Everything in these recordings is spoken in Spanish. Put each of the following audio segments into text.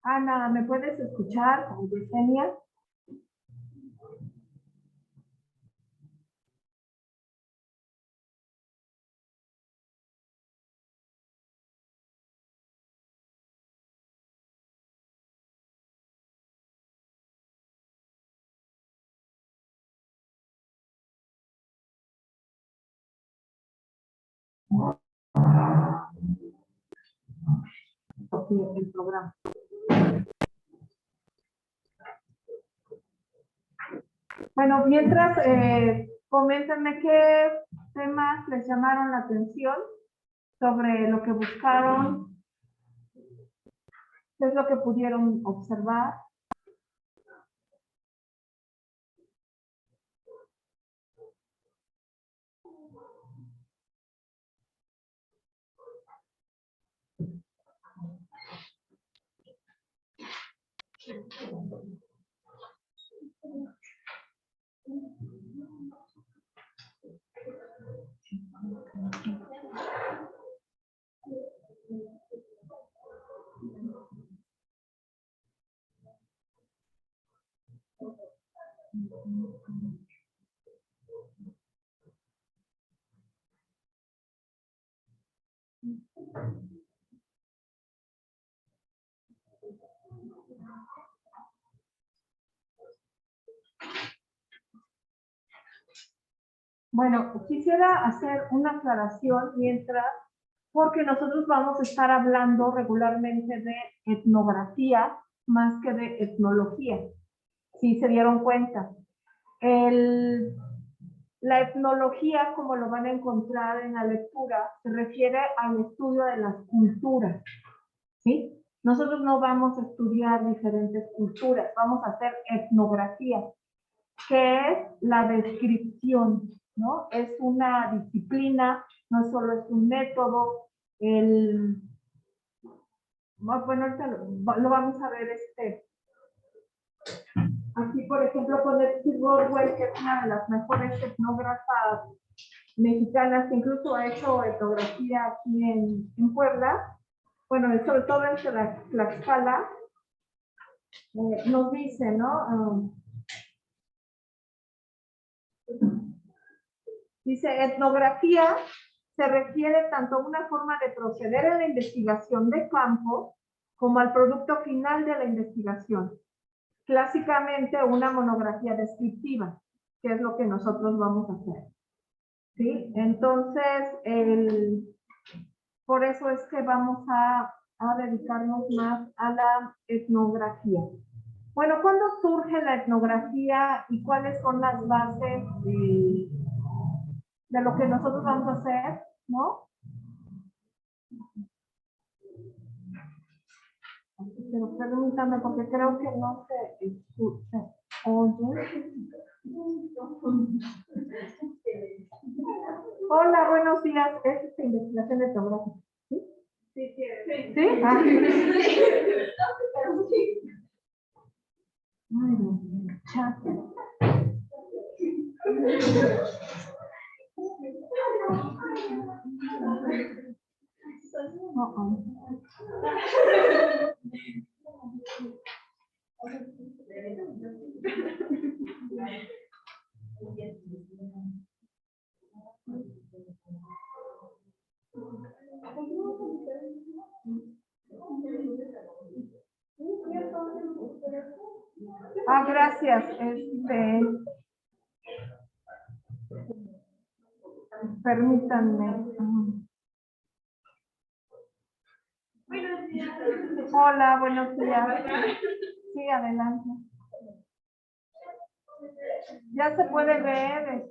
Ana, ¿me puedes escuchar? Yesenia. El programa. Bueno, mientras, coméntenme qué temas les llamaron la atención sobre lo que buscaron, qué es lo que pudieron observar. Bueno, quisiera hacer una aclaración mientras, porque nosotros vamos a estar hablando regularmente de etnografía más que de etnología. ¿Sí se dieron cuenta? La etnología, como lo van a encontrar en la lectura, se refiere al estudio de las culturas, ¿sí? Nosotros no vamos a estudiar diferentes culturas, vamos a hacer etnografía, que es la descripción, ¿no? Es una disciplina, no solo es un método. Bueno, ahorita lo vamos a ver aquí, por ejemplo, con Etsy Rodwell, que es una de las mejores etnógrafas mexicanas, que incluso ha hecho etnografía aquí en Puebla, bueno, sobre todo en Tlaxcala, nos dice, ¿no? Dice, etnografía se refiere tanto a una forma de proceder en la investigación de campo como al producto final de la investigación. Clásicamente una monografía descriptiva, que es lo que nosotros vamos a hacer. ¿Sí? Entonces, por eso es que vamos a dedicarnos más a la etnografía. Bueno, ¿cuándo surge la etnografía y cuáles son las bases de lo que nosotros vamos a hacer, ¿no? Pero permítame, porque creo que no se escucha. Oye. Hola, buenos días. Es esta investigación etnográfica. ¿Sí? Sí, sí. ¿Sí? Ah. Ay, Dios mío, chato. Ah, gracias. Permítanme. Hola, buenos días. Sí, adelante. Ya se puede ver,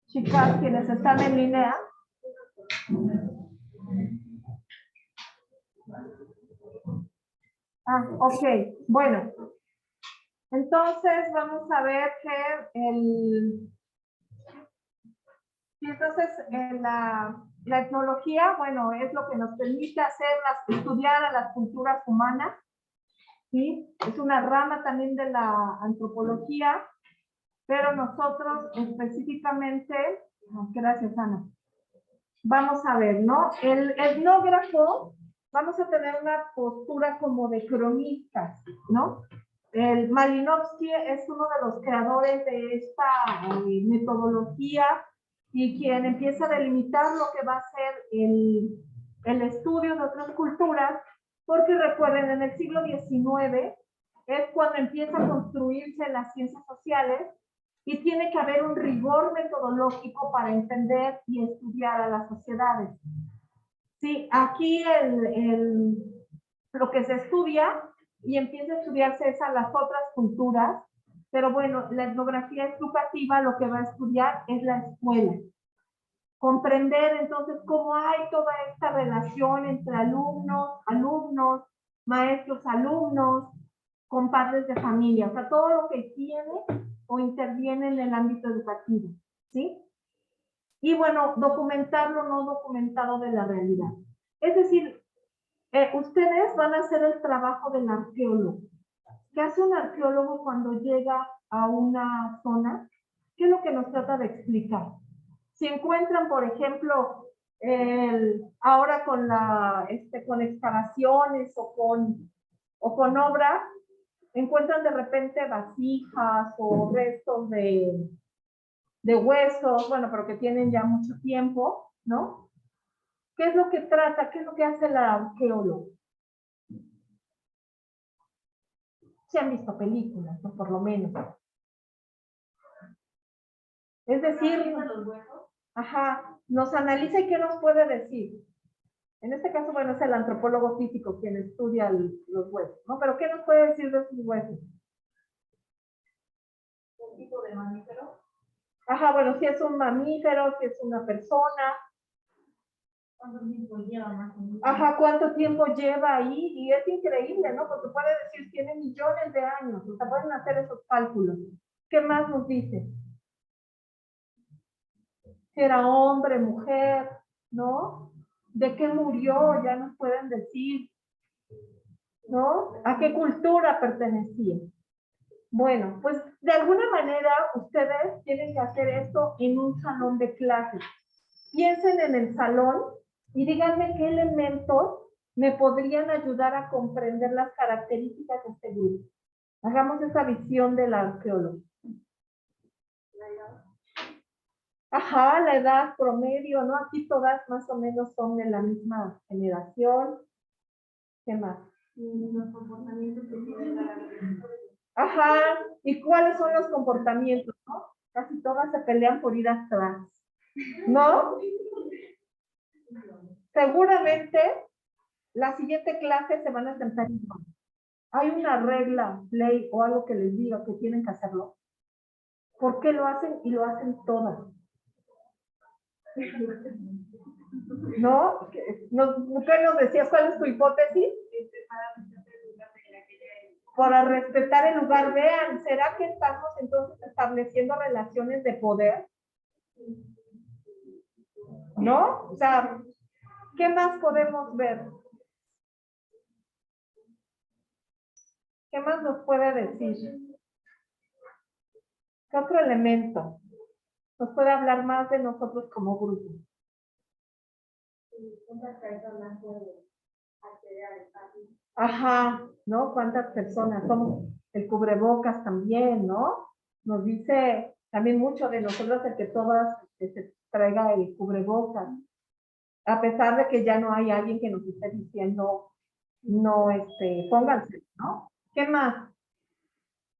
chicas, quienes están en línea. Ah, ok. Bueno. Entonces, vamos a ver que la etnología, bueno, es lo que nos permite estudiar a las culturas humanas, ¿sí? Es una rama también de la antropología, pero nosotros específicamente, gracias Ana, vamos a ver, ¿no? El etnógrafo vamos a tener una postura como de cronistas, ¿no? El Malinowski es uno de los creadores de esta metodología y quien empieza a delimitar lo que va a ser el estudio de otras culturas, porque recuerden, en el siglo XIX es cuando empieza a construirse las ciencias sociales y tiene que haber un rigor metodológico para entender y estudiar a las sociedades. Sí, aquí lo que se estudia y empieza a estudiarse es a las otras culturas, pero bueno, la etnografía educativa lo que va a estudiar es la escuela. Comprender entonces cómo hay toda esta relación entre alumnos, maestros, alumnos, con padres de familia, o sea, todo lo que tiene o interviene en el ámbito educativo, ¿sí? Y bueno, documentar lo no documentado de la realidad. Es decir, ustedes van a hacer el trabajo del arqueólogo. ¿Qué hace un arqueólogo cuando llega a una zona? ¿Qué es lo que nos trata de explicar? Si encuentran, por ejemplo, ahora con excavaciones o con obras, encuentran de repente vasijas o restos de huesos, bueno, pero que tienen ya mucho tiempo, ¿no? ¿Qué es lo que trata? ¿Qué es lo que hace el arqueólogo? Se han visto películas, ¿no? Por lo menos. Es decir, ajá, nos analiza y qué nos puede decir. En este caso, bueno, es el antropólogo físico quien estudia los huesos, ¿no? Pero ¿qué nos puede decir de sus huesos? ¿Un tipo de mamífero? Ajá, bueno, si es un mamífero, si es una persona. ¿Cuánto tiempo lleva más o menos? Ajá, ¿cuánto tiempo lleva ahí? Y es increíble, ¿no? Porque puede decir, tiene millones de años, o sea, pueden hacer esos cálculos. ¿Qué más nos dice? Si era hombre, mujer, ¿no? ¿De qué murió? Ya nos pueden decir, ¿no? ¿A qué cultura pertenecía? Bueno, pues de alguna manera ustedes tienen que hacer esto en un salón de clases. Piensen en el salón y díganme qué elementos me podrían ayudar a comprender las características de este grupo. Hagamos esa visión del arqueólogo. Ajá, la edad promedio, ¿no? Aquí todas más o menos son de la misma generación. ¿Qué más? Los comportamientos que tienen la... Ajá, ¿y cuáles son los comportamientos, no? Casi todas se pelean por ir atrás, ¿no? Seguramente la siguiente clase se van a sentar igual. Hay una regla, ley o algo que les diga que tienen que hacerlo. ¿Por qué lo hacen? Y lo hacen todas. ¿No? ¿Qué nos decías? ¿Cuál es tu hipótesis? Para respetar el lugar. Vean, ¿será que estamos entonces estableciendo relaciones de poder? ¿No? O sea, ¿qué más podemos ver? ¿Qué más nos puede decir? ¿Qué otro elemento nos puede hablar más de nosotros como grupo? ¿Cuántas personas pueden acceder al espacio? Ajá, ¿no? ¿Cuántas personas? Somos el cubrebocas también, ¿no? Nos dice también mucho de nosotros el que todas se traiga el cubrebocas. A pesar de que ya no hay alguien que nos esté diciendo, no, pónganse, ¿no? ¿Qué más?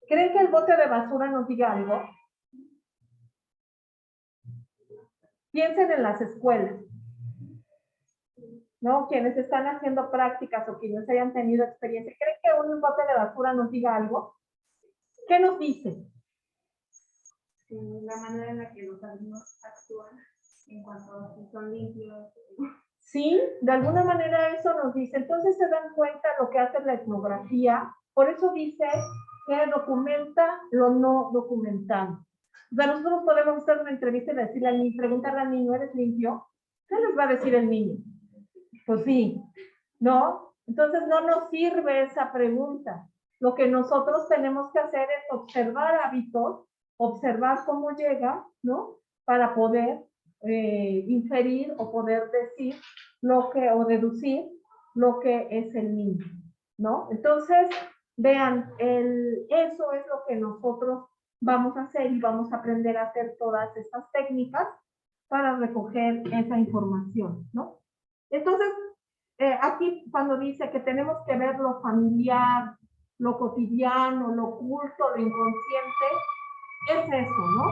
¿Creen que el bote de basura nos diga algo? Piensen en las escuelas, ¿no? Quienes están haciendo prácticas o quienes hayan tenido experiencia, ¿creen que un bote de basura nos diga algo? ¿Qué nos dice? La manera en la que los alumnos actúan en cuanto a si son limpios. Sí, de alguna manera eso nos dice. Entonces se dan cuenta lo que hace la etnografía. Por eso dice que documenta lo no documentado. O sea, nosotros podemos hacer una entrevista y decirle al niño, preguntarle al niño, ¿eres limpio? ¿Qué les va a decir el niño? Pues sí, ¿no? Entonces no nos sirve esa pregunta. Lo que nosotros tenemos que hacer es observar hábitos, observar cómo llega, ¿no? Para poder inferir o poder decir o deducir lo que es el niño, ¿no? Entonces, vean, eso es lo que nosotros vamos a hacer y vamos a aprender a hacer todas estas técnicas para recoger esa información, ¿no? Entonces, aquí cuando dice que tenemos que ver lo familiar, lo cotidiano, lo oculto, lo inconsciente, es eso, ¿no?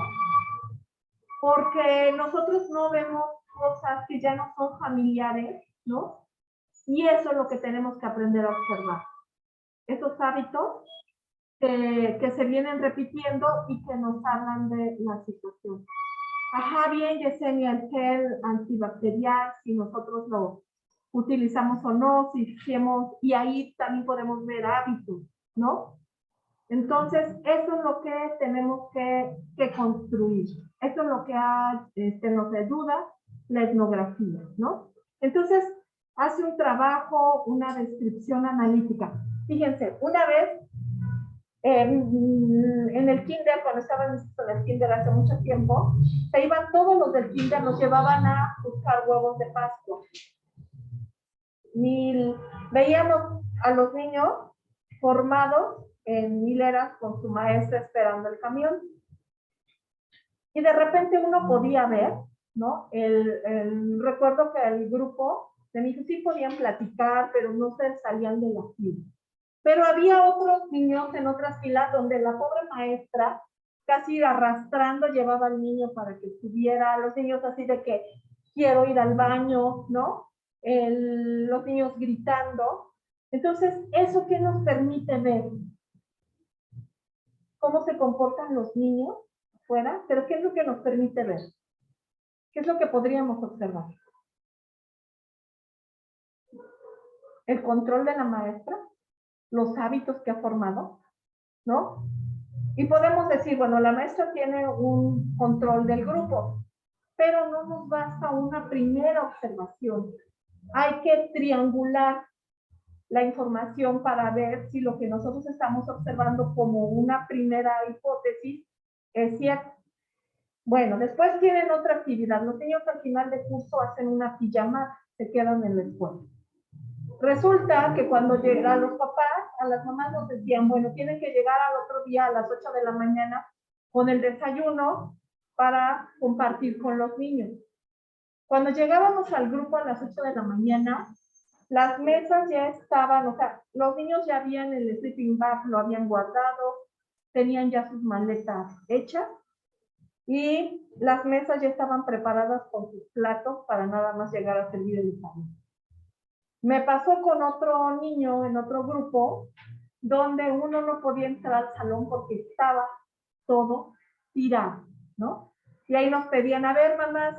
Porque nosotros no vemos cosas que ya no son familiares, ¿no? Y eso es lo que tenemos que aprender a observar. Esos hábitos que se vienen repitiendo y que nos hablan de la situación. Ajá, bien, Yesenia, el gel antibacterial, si nosotros lo utilizamos o no, si hacemos, y ahí también podemos ver hábitos, ¿no? Entonces, eso es lo que tenemos que construir. Eso es lo que nos ayuda la etnografía, ¿no? Entonces, hace un trabajo, una descripción analítica. Fíjense, una vez en el kinder, cuando estaba en el kinder hace mucho tiempo, se iban todos los del kinder, nos llevaban a buscar huevos de Pascua. Veíamos a los niños formados en hileras con su maestra esperando el camión. Y de repente uno podía ver, ¿no? Recuerdo que el grupo de mis hijos sí podían platicar, pero no se salían de la fila. Pero había otros niños en otras filas donde la pobre maestra casi arrastrando llevaba al niño para que estuviera, los niños así de que quiero ir al baño, ¿no? Los niños gritando. Entonces, ¿eso qué nos permite ver? ¿Cómo se comportan los niños fuera? Pero ¿qué es lo que nos permite ver? ¿Qué es lo que podríamos observar? El control de la maestra, los hábitos que ha formado, ¿no? Y podemos decir, bueno, la maestra tiene un control del grupo, pero no nos basta una primera observación. Hay que triangular la información para ver si lo que nosotros estamos observando como una primera hipótesis es cierto. Bueno, después tienen otra actividad. Los niños al final de curso hacen una pijamada, se quedan en la escuela. Resulta que cuando llegan los papás, a las mamás nos decían, bueno, tienen que llegar al otro día a las 8 de la mañana con el desayuno para compartir con los niños. Cuando llegábamos al grupo a las 8 de la mañana, las mesas ya estaban, o sea, los niños ya habían el sleeping bag, lo habían guardado, tenían ya sus maletas hechas y las mesas ya estaban preparadas con sus platos para nada más llegar a servir el desayuno. Me pasó con otro niño en otro grupo, donde uno no podía entrar al salón porque estaba todo tirado, ¿no? Y ahí nos pedían, a ver, mamás,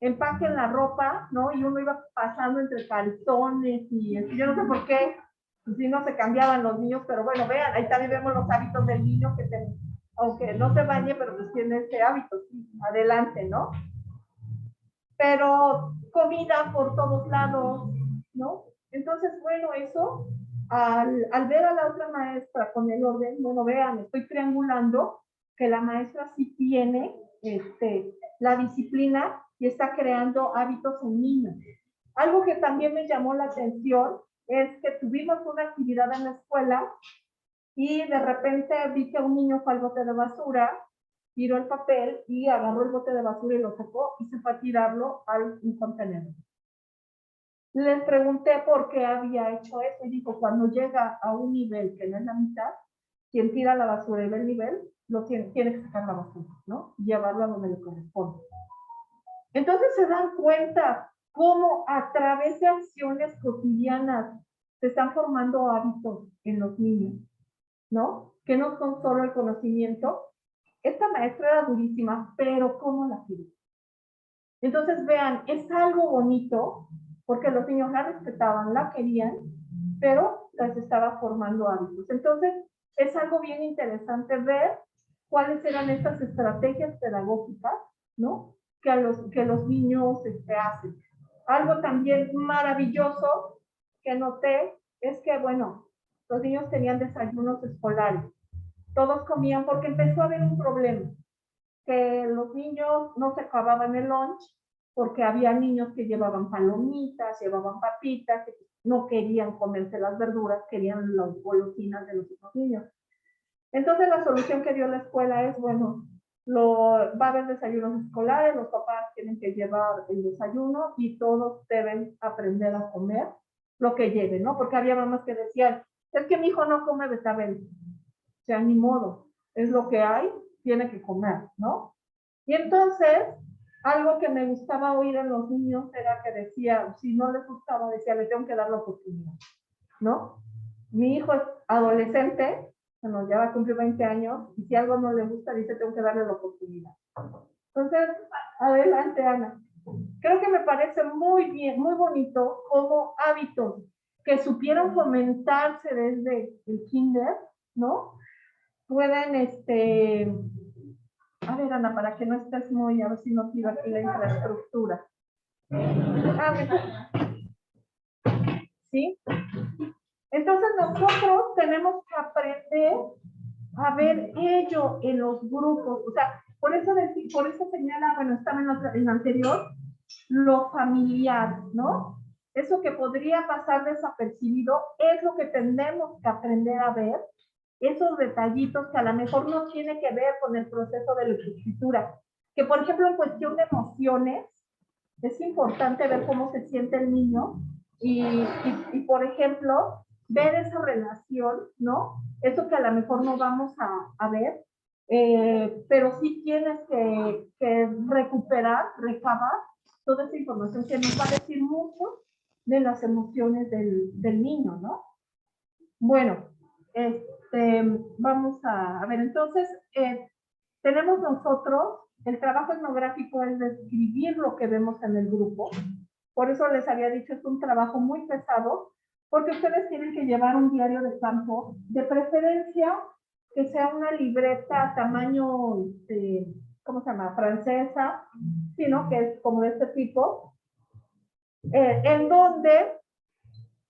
empaquen la ropa, ¿no? Y uno iba pasando entre calzones y yo no sé por qué, si no se cambiaban los niños, pero bueno, vean, ahí también vemos los hábitos del niño que aunque no se bañe, pero pues tiene ese hábito, sí, adelante, ¿no? Pero comida por todos lados, ¿no? Entonces, bueno, eso, al ver a la otra maestra con el orden, bueno, vean, estoy triangulando que la maestra sí tiene la disciplina y está creando hábitos en niños. Algo que también me llamó la atención es que tuvimos una actividad en la escuela y de repente vi que un niño fue al bote de basura, tiró el papel y agarró el bote de basura y lo sacó y se fue a tirarlo al contenedor. Les pregunté por qué había hecho eso y dijo, cuando llega a un nivel que no es la mitad, quien tira la basura y ve el nivel, tiene que sacar la basura, ¿no? Y llevarlo a donde le corresponde. Entonces se dan cuenta cómo a través de acciones cotidianas se están formando hábitos en los niños, ¿no? Que no son solo el conocimiento. Esta maestra era durísima, pero ¿cómo la quiere? Entonces, vean, es algo bonito, porque los niños la respetaban, la querían, pero les estaba formando hábitos. Entonces, es algo bien interesante ver cuáles eran estas estrategias pedagógicas, ¿no? Que los niños hacen. Algo también maravilloso que noté es que, bueno, los niños tenían desayunos escolares. Todos comían porque empezó a haber un problema, que los niños no se acababan el lunch porque había niños que llevaban palomitas, llevaban papitas, que no querían comerse las verduras, querían las golosinas de los otros niños. Entonces la solución que dio la escuela es, bueno, va a haber desayunos escolares, los papás tienen que llevar el desayuno y todos deben aprender a comer lo que lleven, ¿no? Porque había mamás que decían, es que mi hijo no come betabel. O sea, ni modo, es lo que hay, tiene que comer, ¿no? Y entonces, algo que me gustaba oír en los niños era que decía, si no les gustaba, decía, le tengo que dar la oportunidad, ¿no? Mi hijo es adolescente, bueno, ya va a cumplir 20 años, y si algo no le gusta, dice, tengo que darle la oportunidad. Entonces, adelante, Ana. Creo que me parece muy bien, muy bonito como hábitos que supieron fomentarse desde el kinder, ¿no? Pueden, a ver, Ana, para que no estés muy, a ver si no tiro aquí la infraestructura. ¿Sí? Entonces nosotros tenemos que aprender a ver ello en los grupos, o sea, por eso señala, bueno, estaba en la anterior, lo familiar, ¿no? Eso que podría pasar desapercibido es lo que tenemos que aprender a ver, esos detallitos que a lo mejor no tiene que ver con el proceso de la escritura, que por ejemplo en cuestión de emociones, es importante ver cómo se siente el niño y por ejemplo, ver esa relación, ¿no? Eso que a lo mejor no vamos a ver, pero sí tienes que recuperar, recabar toda esa información que nos va a decir mucho de las emociones del niño, ¿no? Bueno, vamos a ver, entonces, tenemos nosotros, el trabajo etnográfico es describir lo que vemos en el grupo. Por eso les había dicho, es un trabajo muy pesado, porque ustedes tienen que llevar un diario de campo, de preferencia que sea una libreta tamaño, ¿cómo se llama? Francesa, sino que es como de este tipo, en donde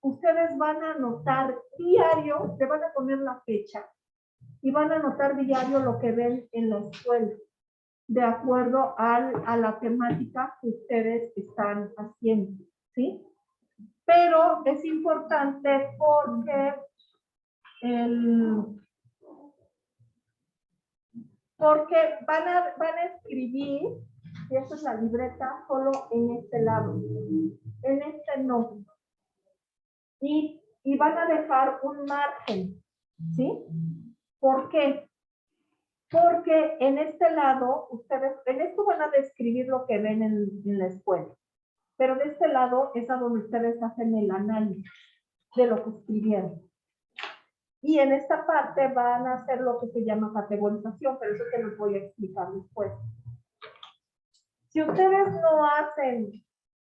ustedes van a anotar diario, le van a poner la fecha, y van a anotar diario lo que ven en la escuela, de acuerdo a la temática que ustedes están haciendo, ¿sí? Pero es importante porque van a escribir, y esta es la libreta, solo en este lado, en este no. Y van a dejar un margen, ¿sí? ¿Por qué? Porque en este lado, ustedes, en esto van a describir lo que ven en la escuela, pero de este lado es a donde ustedes hacen el análisis de lo que escribieron. Y en esta parte van a hacer lo que se llama categorización, pero eso te lo voy a explicar después. Si ustedes no hacen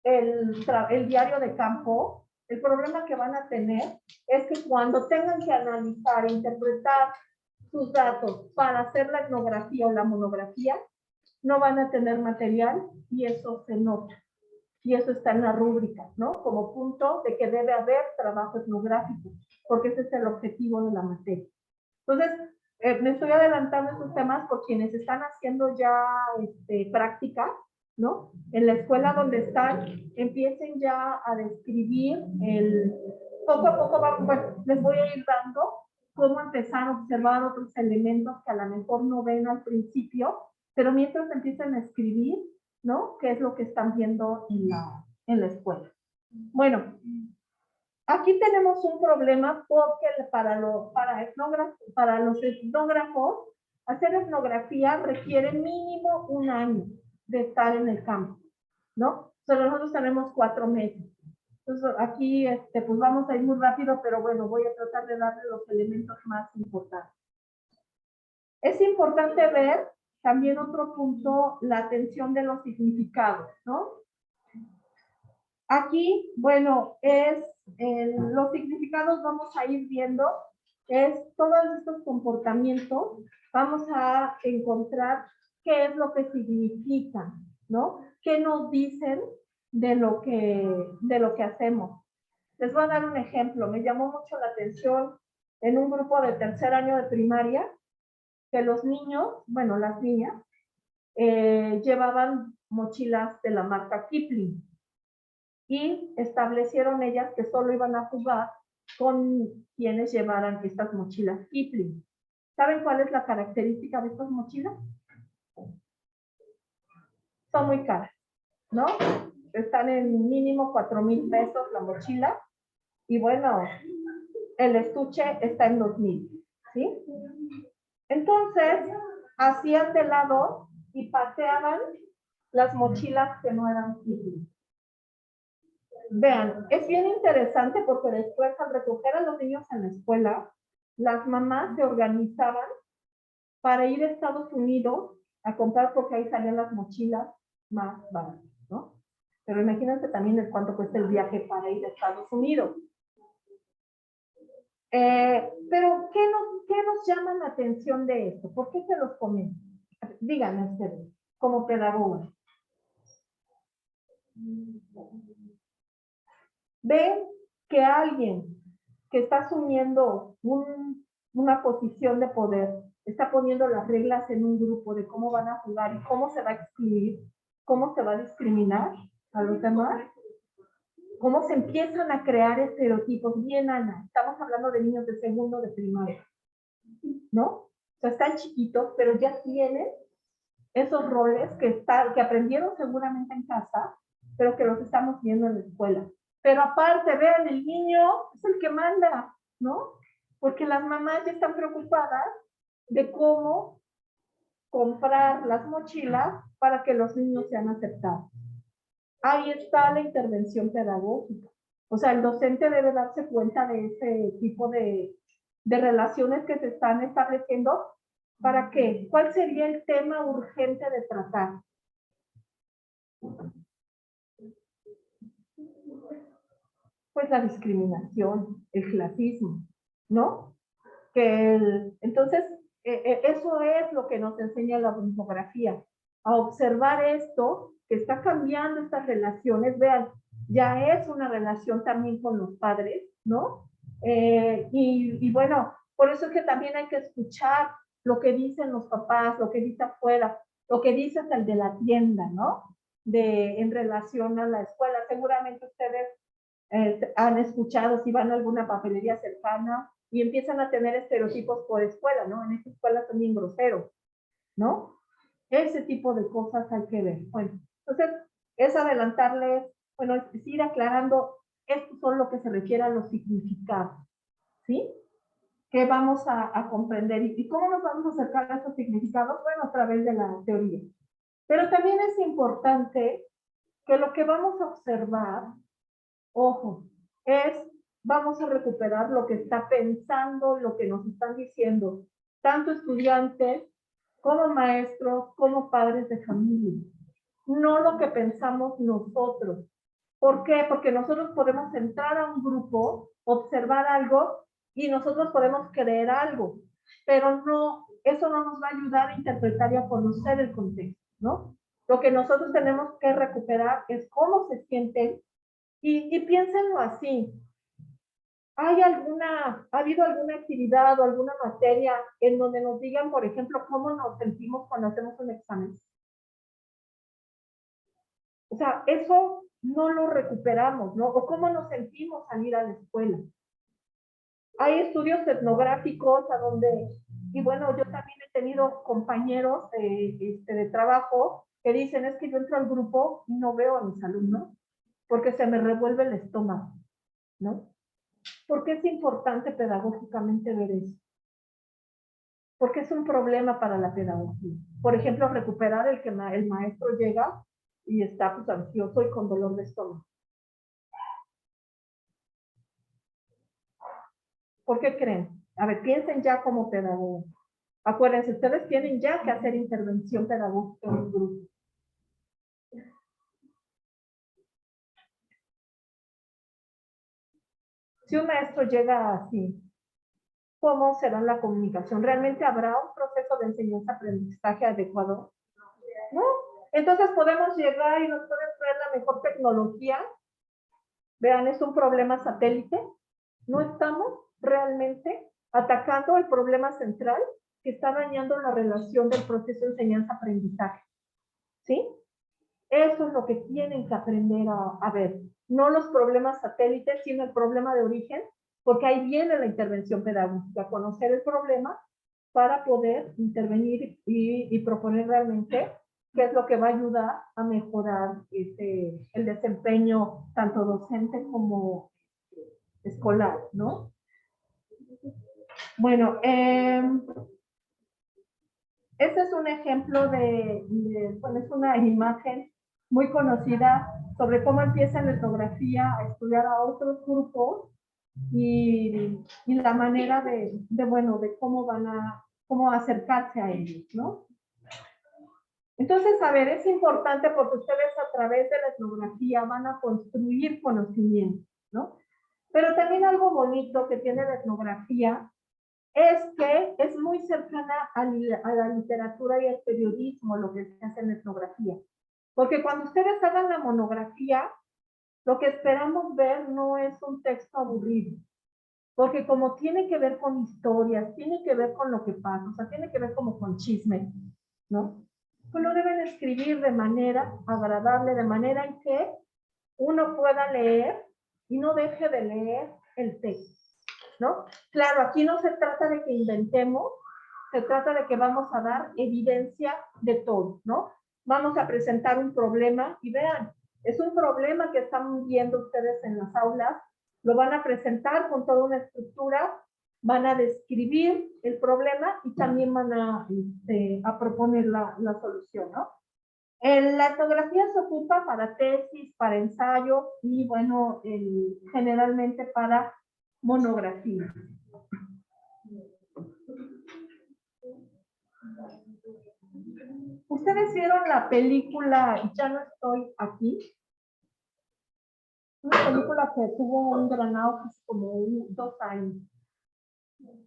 el diario de campo, el problema que van a tener es que cuando tengan que analizar e interpretar sus datos para hacer la etnografía o la monografía, no van a tener material y eso se nota. Y eso está en la rúbrica, ¿no? Como punto de que debe haber trabajo etnográfico, porque ese es el objetivo de la materia. Entonces, me estoy adelantando estos temas por quienes están haciendo ya práctica, ¿no? En la escuela donde están, empiecen ya a describir poco a poco, bueno, les voy a ir dando cómo empezar a observar otros elementos que a lo mejor no ven al principio, pero mientras empiecen a escribir, ¿no? ¿Qué es lo que están viendo en la escuela? Bueno, aquí tenemos un problema porque para los etnógrafos, hacer etnografía requiere mínimo un año de estar en el campo, ¿no? Solo nosotros tenemos 4 meses. Entonces aquí pues vamos a ir muy rápido, pero bueno, voy a tratar de darle los elementos más importantes. Es importante ver también otro punto, la atención de los significados, ¿no? Aquí, bueno, los significados vamos a ir viendo, es todos estos comportamientos, vamos a encontrar qué es lo que significan, ¿no? ¿Qué nos dicen de lo que hacemos? Les voy a dar un ejemplo, me llamó mucho la atención en un grupo de tercer año de primaria, que los niños, bueno, las niñas, llevaban mochilas de la marca Kipling y establecieron ellas que solo iban a jugar con quienes llevaran estas mochilas Kipling. ¿Saben cuál es la característica de estas mochilas? Son muy caras, ¿no? Están en mínimo 4,000 pesos la mochila y bueno, el estuche está en 2,000, ¿sí? Entonces, hacían de lado y paseaban las mochilas que no eran Kipling. Vean, es bien interesante porque después al recoger a los niños en la escuela, las mamás se organizaban para ir a Estados Unidos a comprar porque ahí salían las mochilas más baratas, ¿no? Pero imagínense también el cuánto cuesta el viaje para ir a Estados Unidos. Pero, ¿qué nos llama la atención de esto? ¿Por qué se los comento? Díganme ustedes, como pedagoga. Ven que alguien que está asumiendo una posición de poder, está poniendo las reglas en un grupo de cómo van a jugar y cómo se va a excluir, cómo se va a discriminar a los demás, cómo se empiezan a crear estereotipos. Bien, Ana, estamos hablando de niños de segundo de primaria, ¿no? O sea, están chiquitos, pero ya tienen esos roles que aprendieron seguramente en casa, pero que los estamos viendo en la escuela. Pero aparte, vean, el niño es el que manda, ¿no? Porque las mamás ya están preocupadas de cómo comprar las mochilas para que los niños sean aceptados. Ahí está la intervención pedagógica. O sea, el docente debe darse cuenta de ese tipo de relaciones que se están estableciendo. ¿Para qué? ¿Cuál sería el tema urgente de tratar? Pues la discriminación, el clasismo, ¿no? Entonces, eso es lo que nos enseña la infografía, a observar esto, que está cambiando estas relaciones. Vean, ya es una relación también con los padres, ¿no? Y bueno, por eso es que también hay que escuchar lo que dicen los papás, lo que dice afuera, lo que dice hasta el de la tienda, ¿no? En relación a la escuela. Seguramente ustedes han escuchado si van a alguna papelería cercana y empiezan a tener estereotipos por escuela, ¿no? En esta escuela son bien groseros, ¿no? Ese tipo de cosas hay que ver. Bueno, entonces es adelantarles, bueno, es ir aclarando, esto son lo que se refiere a los significados, ¿sí? ¿Qué vamos a comprender? ¿Y cómo nos vamos a acercar a esos significados? Bueno, a través de la teoría. Pero también es importante que lo que vamos a observar, ojo, vamos a recuperar lo que está pensando, lo que nos están diciendo, tanto estudiantes como maestros, como padres de familia. No lo que pensamos nosotros. ¿Por qué? Porque nosotros podemos entrar a un grupo, observar algo y nosotros podemos creer algo, pero no, eso no nos va a ayudar a interpretar y a conocer el contexto, ¿no? Lo que nosotros tenemos que recuperar es cómo se sienten y piénsenlo así. ¿Ha habido alguna actividad o alguna materia en donde nos digan, por ejemplo, cómo nos sentimos cuando hacemos un examen? O sea, eso no lo recuperamos, ¿no? O cómo nos sentimos al ir a la escuela. Hay estudios etnográficos a donde, y bueno, yo también he tenido compañeros de trabajo que dicen, es que yo entro al grupo y no veo a mis alumnos porque se me revuelve el estómago, ¿no? ¿Por qué es importante pedagógicamente ver eso? Porque es un problema para la pedagogía. Por ejemplo, recuperar el que el maestro llega y está pues ansioso y con dolor de estómago. ¿Por qué creen? A ver, piensen ya como pedagogos. Acuérdense, ustedes tienen ya que hacer intervención pedagógica en un grupo. Si un maestro llega así, ¿cómo será la comunicación? ¿Realmente habrá un proceso de enseñanza-aprendizaje adecuado? ¿No? Entonces podemos llegar y nos pueden traer la mejor tecnología. Vean, es un problema satélite. No estamos realmente atacando el problema central que está dañando la relación del proceso de enseñanza-aprendizaje. ¿Sí? Eso es lo que tienen que aprender a ver. No los problemas satélites, sino el problema de origen, porque ahí viene la intervención pedagógica, conocer el problema para poder intervenir y proponer realmente qué es lo que va a ayudar a mejorar el desempeño tanto docente como escolar, ¿no? Bueno, este es un ejemplo bueno, es una imagen muy conocida sobre cómo empieza en etnografía a estudiar a otros grupos y la manera bueno, de cómo acercarse a ellos, ¿no? Entonces, a ver, es importante porque ustedes a través de la etnografía van a construir conocimiento, ¿no? Pero también algo bonito que tiene la etnografía es que es muy cercana a la literatura y al periodismo, lo que se hace en etnografía. Porque cuando ustedes hagan la monografía, lo que esperamos ver no es un texto aburrido, porque como tiene que ver con historias, tiene que ver con lo que pasa, o sea, tiene que ver como con chisme, ¿no? Pues lo deben escribir de manera agradable, de manera en que uno pueda leer y no deje de leer el texto, ¿no? Claro, aquí no se trata de que inventemos, se trata de que vamos a dar evidencia de todo, ¿no? Vamos a presentar un problema y vean, es un problema que están viendo ustedes en las aulas, lo van a presentar con toda una estructura, van a describir el problema y también van a proponer la solución, ¿no? La etnografía se ocupa para tesis, para ensayo y, bueno, generalmente para monografía. ¿Ustedes vieron la película Ya no estoy aquí? Una película que tuvo un gran auge como 2 años.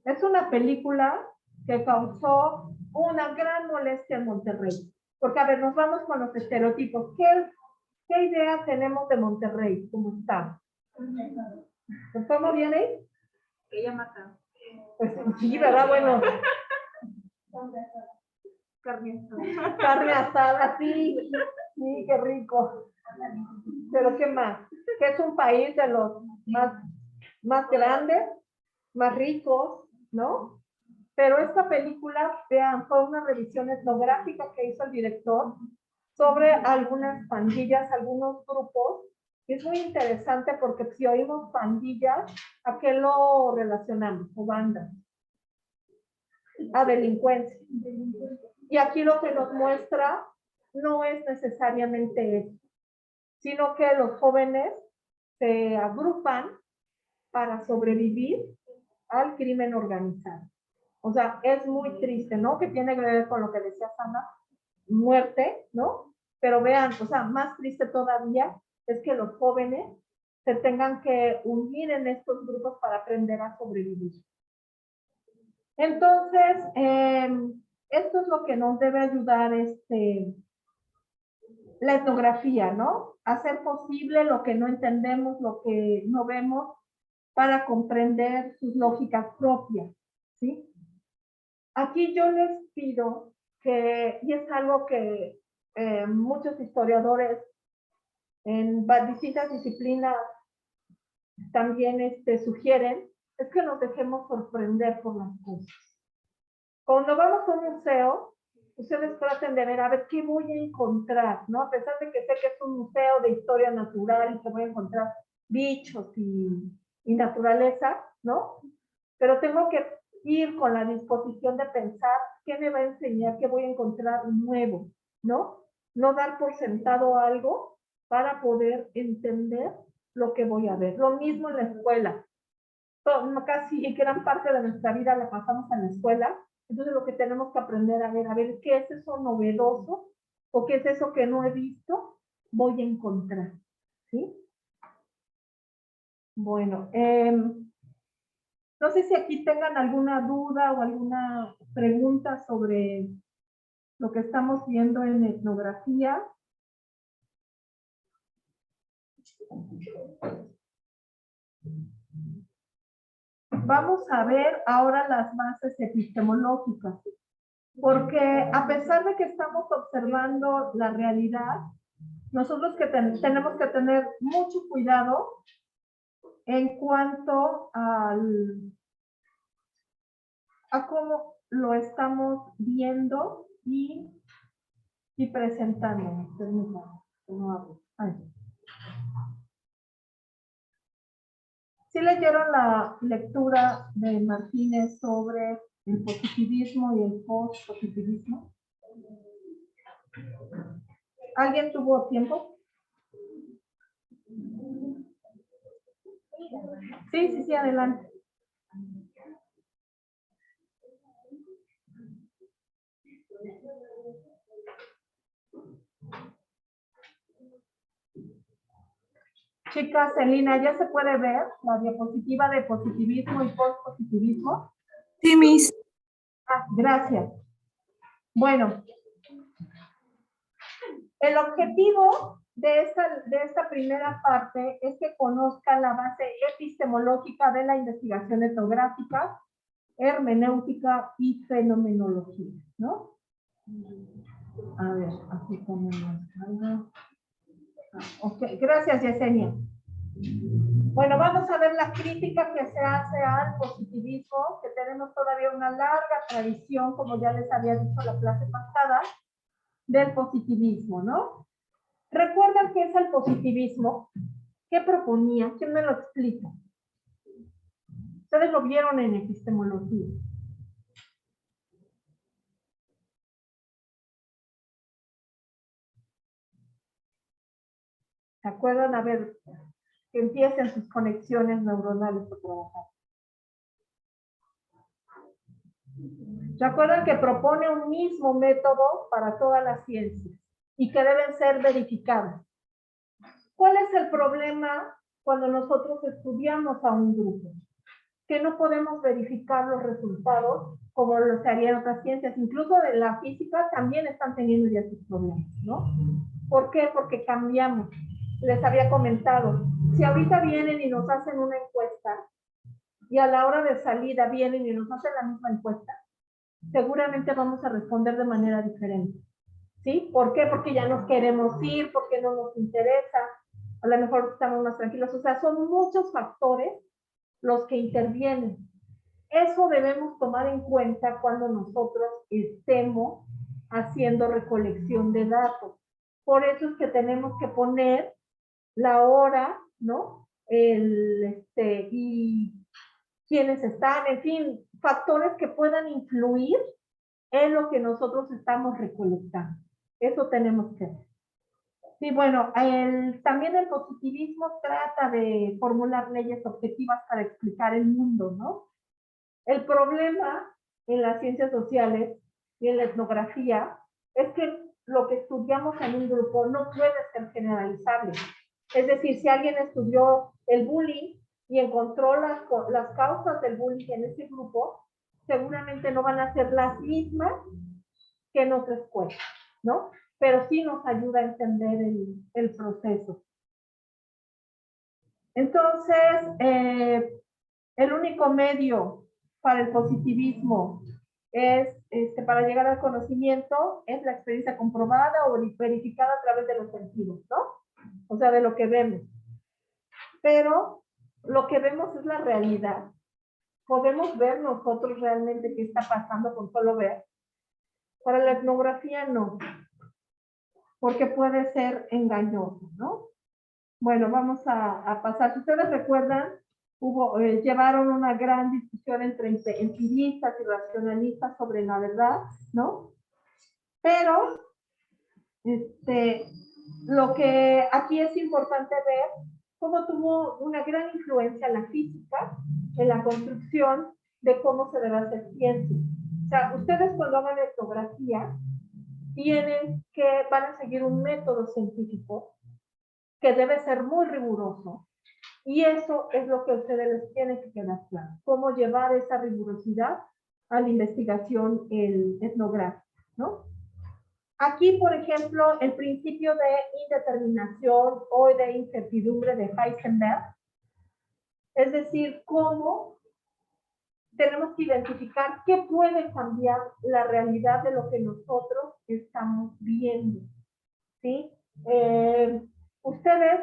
Es una película que causó una gran molestia en Monterrey. Porque, a ver, nos vamos con los estereotipos. ¿Qué idea tenemos de Monterrey? ¿Cómo está? ¿Cómo viene? Ella mata. Pues sí, ¿verdad? Bueno. Carne asada, sí. Sí, qué rico. Pero ¿qué más? Que es un país de los más grandes, más ricos, ¿no? Pero esta película, vean, fue una revisión etnográfica que hizo el director sobre algunas pandillas, algunos grupos. Es muy interesante porque si oímos pandillas, ¿a qué lo relacionamos? O bandas. A delincuencia. Y aquí lo que nos muestra no es necesariamente eso, sino que los jóvenes se agrupan para sobrevivir al crimen organizado. O sea, es muy triste, ¿no? Que tiene que ver con lo que decía Sana, muerte, ¿no? Pero vean, o sea, más triste todavía es que los jóvenes se tengan que unir en estos grupos para aprender a sobrevivir. Entonces, esto es lo que nos debe ayudar la etnografía, ¿no? Hacer posible lo que no entendemos, lo que no vemos, para comprender sus lógicas propias, ¿sí? Aquí yo les pido que, y es algo que muchos historiadores en distintas disciplinas también sugieren, es que nos dejemos sorprender por las cosas. Cuando vamos a un museo, ustedes traten de ver, a ver, ¿qué voy a encontrar? ¿No? A pesar de que sé que es un museo de historia natural y que voy a encontrar bichos y naturaleza, ¿no? Pero tengo que ir con la disposición de pensar qué me va a enseñar, qué voy a encontrar nuevo, ¿no? No dar por sentado algo para poder entender lo que voy a ver. Lo mismo en la escuela. Casi gran parte de nuestra vida la pasamos en la escuela. Entonces lo que tenemos que aprender a ver qué es eso novedoso o qué es eso que no he visto, voy a encontrar, ¿sí? Bueno, no sé si aquí tengan alguna duda o alguna pregunta sobre lo que estamos viendo en etnografía. Vamos a ver ahora las bases epistemológicas, porque a pesar de que estamos observando la realidad, nosotros tenemos que tener mucho cuidado en cuanto a cómo lo estamos viendo y presentando. ¿Sí leyeron la lectura de Martínez sobre el positivismo y el post-positivismo? ¿Alguien tuvo tiempo? Sí, adelante. Chicas, en línea, ¿ya se puede ver la diapositiva de positivismo y post-positivismo? Sí, Miss. Gracias. Bueno, el objetivo de esta primera parte es que conozcan la base epistemológica de la investigación etnográfica, hermenéutica y fenomenología, ¿no? A ver, aquí ponemos algo. Ok, gracias, Yesenia. Bueno, vamos a ver la crítica que se hace al positivismo, que tenemos todavía una larga tradición, como ya les había dicho la clase pasada, del positivismo, ¿no? ¿Recuerdan qué es el positivismo? ¿Qué proponía? ¿Quién me lo explica? Ustedes lo vieron en epistemología. ¿Se acuerdan? A ver, que empiecen sus conexiones neuronales a trabajar. ¿Se acuerdan que propone un mismo método para todas las ciencias y que deben ser verificadas? ¿Cuál es el problema cuando nosotros estudiamos a un grupo? Que no podemos verificar los resultados como lo se haría en otras ciencias. Incluso en la física también están teniendo ya sus problemas, ¿no? ¿Por qué? Porque cambiamos. Les había comentado, si ahorita vienen y nos hacen una encuesta y a la hora de salida vienen y nos hacen la misma encuesta, seguramente vamos a responder de manera diferente. ¿Sí? ¿Por qué? Porque ya nos queremos ir, porque no nos interesa, a lo mejor estamos más tranquilos. O sea, son muchos factores los que intervienen. Eso debemos tomar en cuenta cuando nosotros estemos haciendo recolección de datos. Por eso es que tenemos que poner la hora, ¿no? Y quiénes están, en fin, factores que puedan influir en lo que nosotros estamos recolectando. Eso tenemos que hacer. Sí, bueno, también el positivismo trata de formular leyes objetivas para explicar el mundo, ¿no? El problema en las ciencias sociales y en la etnografía es que lo que estudiamos en un grupo no puede ser generalizable. Es decir, si alguien estudió el bullying y encontró las causas del bullying en ese grupo, seguramente no van a ser las mismas que en otra escuela, ¿no? Pero sí nos ayuda a entender el proceso. Entonces, el único medio para el positivismo es, para llegar al conocimiento, es la experiencia comprobada o verificada a través de los sentidos, ¿no? O sea, de lo que vemos. Pero lo que vemos es la realidad. Podemos ver nosotros realmente qué está pasando con solo ver. Para la etnografía no, porque puede ser engañoso, ¿no? Bueno, vamos a pasar. Si ustedes recuerdan, llevaron una gran discusión entre empiristas y racionalistas sobre la verdad, ¿no? Pero lo que aquí es importante ver, cómo tuvo una gran influencia la física en la construcción de cómo se debe hacer ciencia. O sea, ustedes cuando hagan etnografía, van a seguir un método científico que debe ser muy riguroso. Y eso es lo que a ustedes les tiene que quedar claro. Cómo llevar esa rigurosidad a la investigación etnográfica, ¿no? Aquí, por ejemplo, el principio de indeterminación o de incertidumbre de Heisenberg, es decir, cómo tenemos que identificar qué puede cambiar la realidad de lo que nosotros estamos viendo, ¿sí? Ustedes,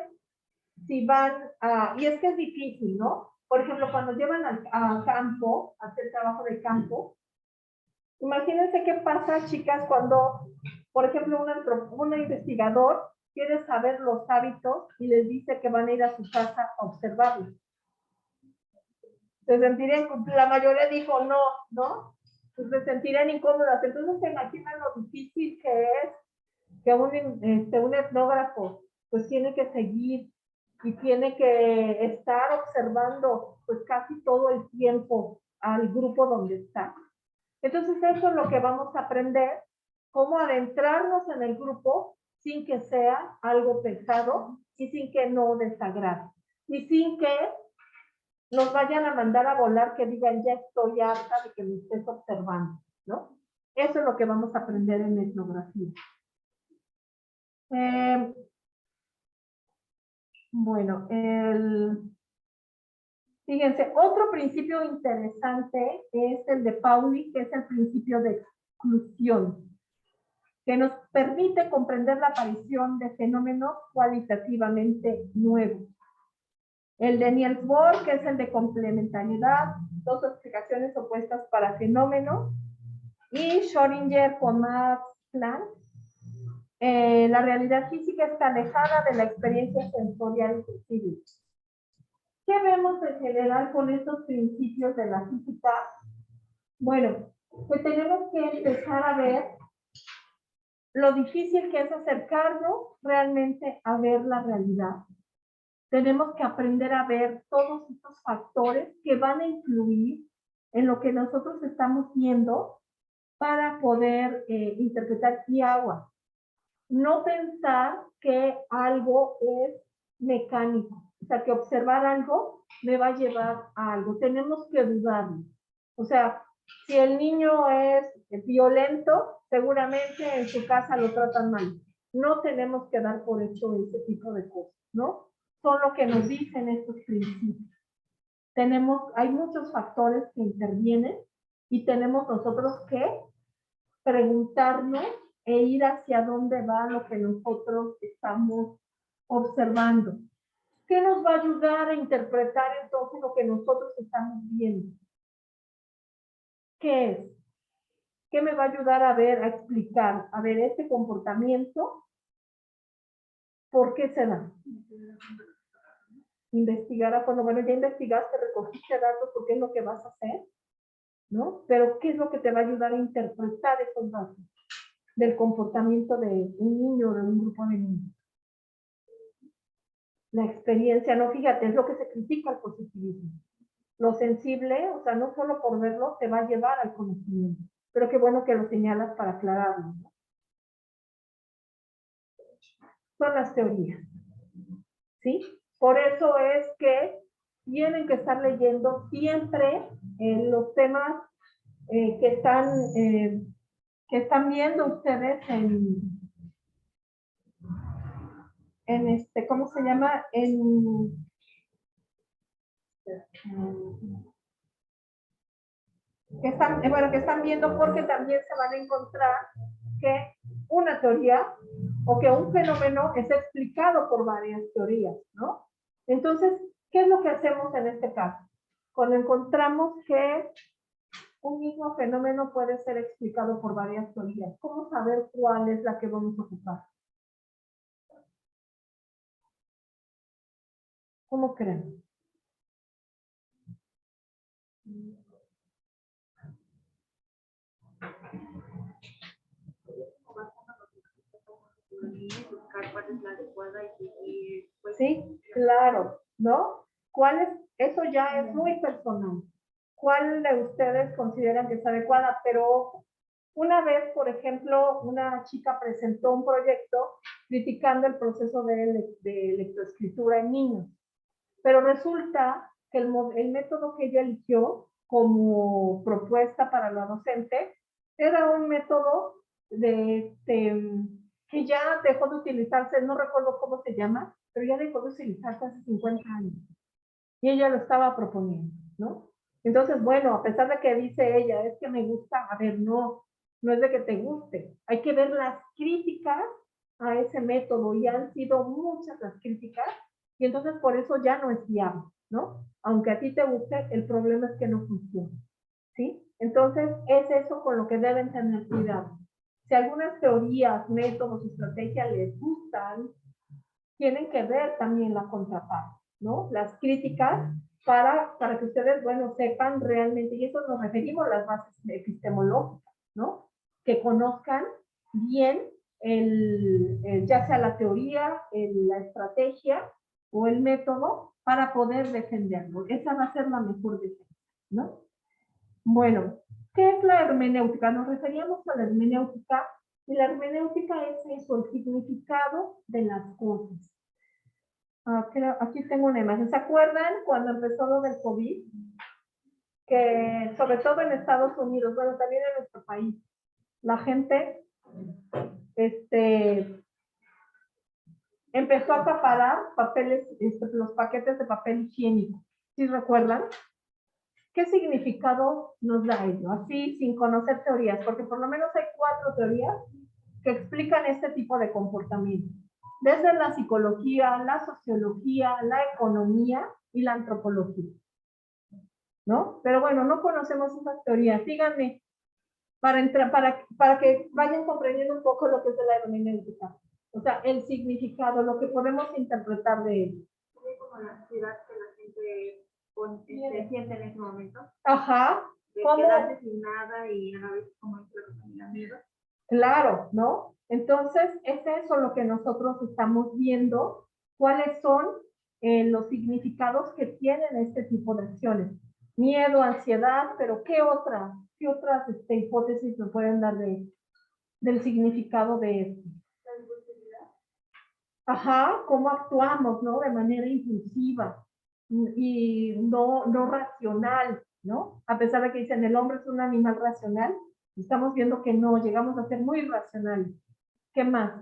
si van a, y es que es difícil, ¿no? Por ejemplo, cuando llevan a campo, a hacer trabajo de campo, imagínense qué pasa, chicas, cuando, por ejemplo, un investigador quiere saber los hábitos y les dice que van a ir a su casa a observarlos. Se sentirían, la mayoría dijo no, ¿no? Pues se sentirían incómodas. Entonces se imaginan lo difícil que es que un etnógrafo pues tiene que seguir y tiene que estar observando pues casi todo el tiempo al grupo donde está. Entonces eso es lo que vamos a aprender, cómo adentrarnos en el grupo sin que sea algo pesado y sin que no desagrade. Y sin que nos vayan a mandar a volar que digan, ya estoy harta de que me estés observando, ¿no? Eso es lo que vamos a aprender en etnografía. Bueno, fíjense, otro principio interesante es el de Pauli, que es el principio de exclusión, que nos permite comprender la aparición de fenómenos cualitativamente nuevos. El de Niels Bohr, que es el de complementariedad, dos explicaciones opuestas para fenómenos, y Schrödinger con Max Planck, la realidad física está alejada de la experiencia sensorial sensible. ¿Qué vemos en general con estos principios de la física? Bueno, pues tenemos que empezar a ver lo difícil que es acercarnos realmente a ver la realidad. Tenemos que aprender a ver todos estos factores que van a influir en lo que nosotros estamos viendo para poder interpretar y agua. No pensar que algo es mecánico, o sea, que observar algo me va a llevar a algo. Tenemos que dudarlo. O sea, si el niño es violento, seguramente en su casa lo tratan mal. No tenemos que dar por hecho ese tipo de cosas, ¿no? Son lo que nos dicen estos principios. Hay muchos factores que intervienen y tenemos nosotros que preguntarnos e ir hacia dónde va lo que nosotros estamos observando. ¿Qué nos va a ayudar a interpretar entonces lo que nosotros estamos viendo? ¿Qué es? ¿Qué me va a ayudar a ver, a explicar? A ver, este comportamiento, ¿por qué se da? Investigar a fondo. Bueno, ya investigaste, recogiste datos, ¿por qué es lo que vas a hacer? ¿No? Pero ¿qué es lo que te va a ayudar a interpretar esos datos del comportamiento de un niño o de un grupo de niños? La experiencia, no, fíjate, es lo que se critica al positivismo. Lo sensible, o sea, no solo por verlo, te va a llevar al conocimiento. Pero qué bueno que lo señalas para aclararlo, ¿no? Son las teorías, ¿sí? Por eso es que tienen que estar leyendo siempre los temas que están viendo ustedes en ¿cómo se llama? Que están viendo, porque también se van a encontrar que una teoría o que un fenómeno es explicado por varias teorías, ¿no? Entonces, ¿qué es lo que hacemos en este caso? Cuando encontramos que un mismo fenómeno puede ser explicado por varias teorías, ¿cómo saber cuál es la que vamos a ocupar? ¿Cómo creen? Buscar cuál es la adecuada y pues, sí, claro, ¿no? ¿Cuál es? Eso ya es muy personal. ¿Cuál de ustedes consideran que es adecuada? Pero una vez, por ejemplo, una chica presentó un proyecto criticando el proceso de lectoescritura en niños, pero resulta que el método que ella eligió como propuesta para la docente era un método que ya dejó de utilizarse, no recuerdo cómo se llama, pero ya dejó de utilizarse hace 50 años. Y ella lo estaba proponiendo, ¿no? Entonces, bueno, a pesar de que dice ella, es que me gusta, a ver, no es de que te guste. Hay que ver las críticas a ese método y han sido muchas las críticas y entonces por eso ya no es viable, ¿no? Aunque a ti te guste, el problema es que no funciona, ¿sí? Entonces es eso con lo que deben tener cuidado. Si algunas teorías, métodos, estrategias les gustan, tienen que ver también la contraparte, ¿no? Las críticas para que ustedes, bueno, sepan realmente, y eso nos referimos a las bases epistemológicas, ¿no? Que conozcan bien ya sea la teoría, la estrategia o el método para poder defenderlo. Esa va a ser la mejor defensa, ¿no? Bueno, ¿qué es la hermenéutica? Nos referíamos a la hermenéutica y la hermenéutica es eso, el significado de las cosas. Aquí tengo una imagen. ¿Se acuerdan cuando empezó lo del COVID? Que sobre todo en Estados Unidos, bueno, también en nuestro país, la gente empezó a acaparar papeles, los paquetes de papel higiénico. ¿Sí recuerdan? ¿Qué significado nos da ello? Así, sin conocer teorías, porque por lo menos hay 4 teorías que explican este tipo de comportamiento. Desde la psicología, la sociología, la economía y la antropología. ¿No? Pero bueno, no conocemos esas teorías. Díganme, para que vayan comprendiendo un poco lo que es la hermenéutica. O sea, el significado, lo que podemos interpretar de él. Como la ansiedad que la gente se siente en ese momento. Ajá. De ¿Cómo? quedarse sin nada y a la vez como miedo. Claro, ¿no? Entonces, es eso lo que nosotros estamos viendo, cuáles son los significados que tienen este tipo de acciones. Miedo, ansiedad, pero ¿qué otras hipótesis nos pueden dar del significado de esto? La impulsividad. Ajá, cómo actuamos, ¿no? De manera impulsiva y no racional, ¿no? A pesar de que dicen el hombre es un animal racional, estamos viendo que no, llegamos a ser muy irracionales. ¿Qué más?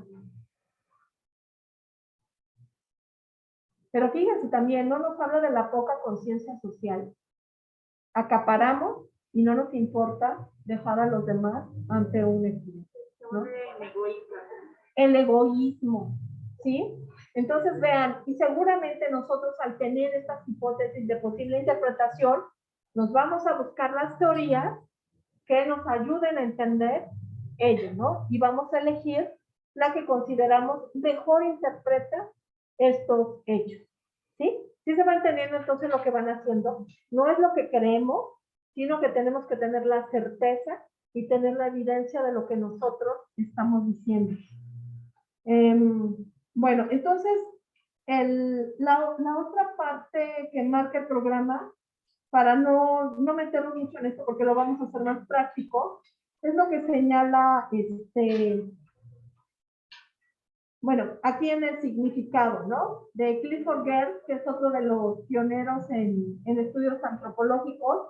Pero fíjense también, no nos habla de la poca conciencia social. Acaparamos y no nos importa dejar a los demás ante un equilibrio, ¿no? El egoísmo, ¿sí? Entonces vean, y seguramente nosotros al tener estas hipótesis de posible interpretación, nos vamos a buscar las teorías que nos ayuden a entender ello, ¿no? Y vamos a elegir la que consideramos mejor interpreta estos hechos, ¿sí? ¿Sí se va entendiendo entonces lo que van haciendo? No es lo que creemos, sino que tenemos que tener la certeza y tener la evidencia de lo que nosotros estamos diciendo. Bueno, entonces, la otra parte que marca el programa, para no meternos mucho en esto porque lo vamos a hacer más práctico, es lo que señala bueno, aquí en el significado, ¿no? De Clifford Geertz, que es otro de los pioneros en estudios antropológicos,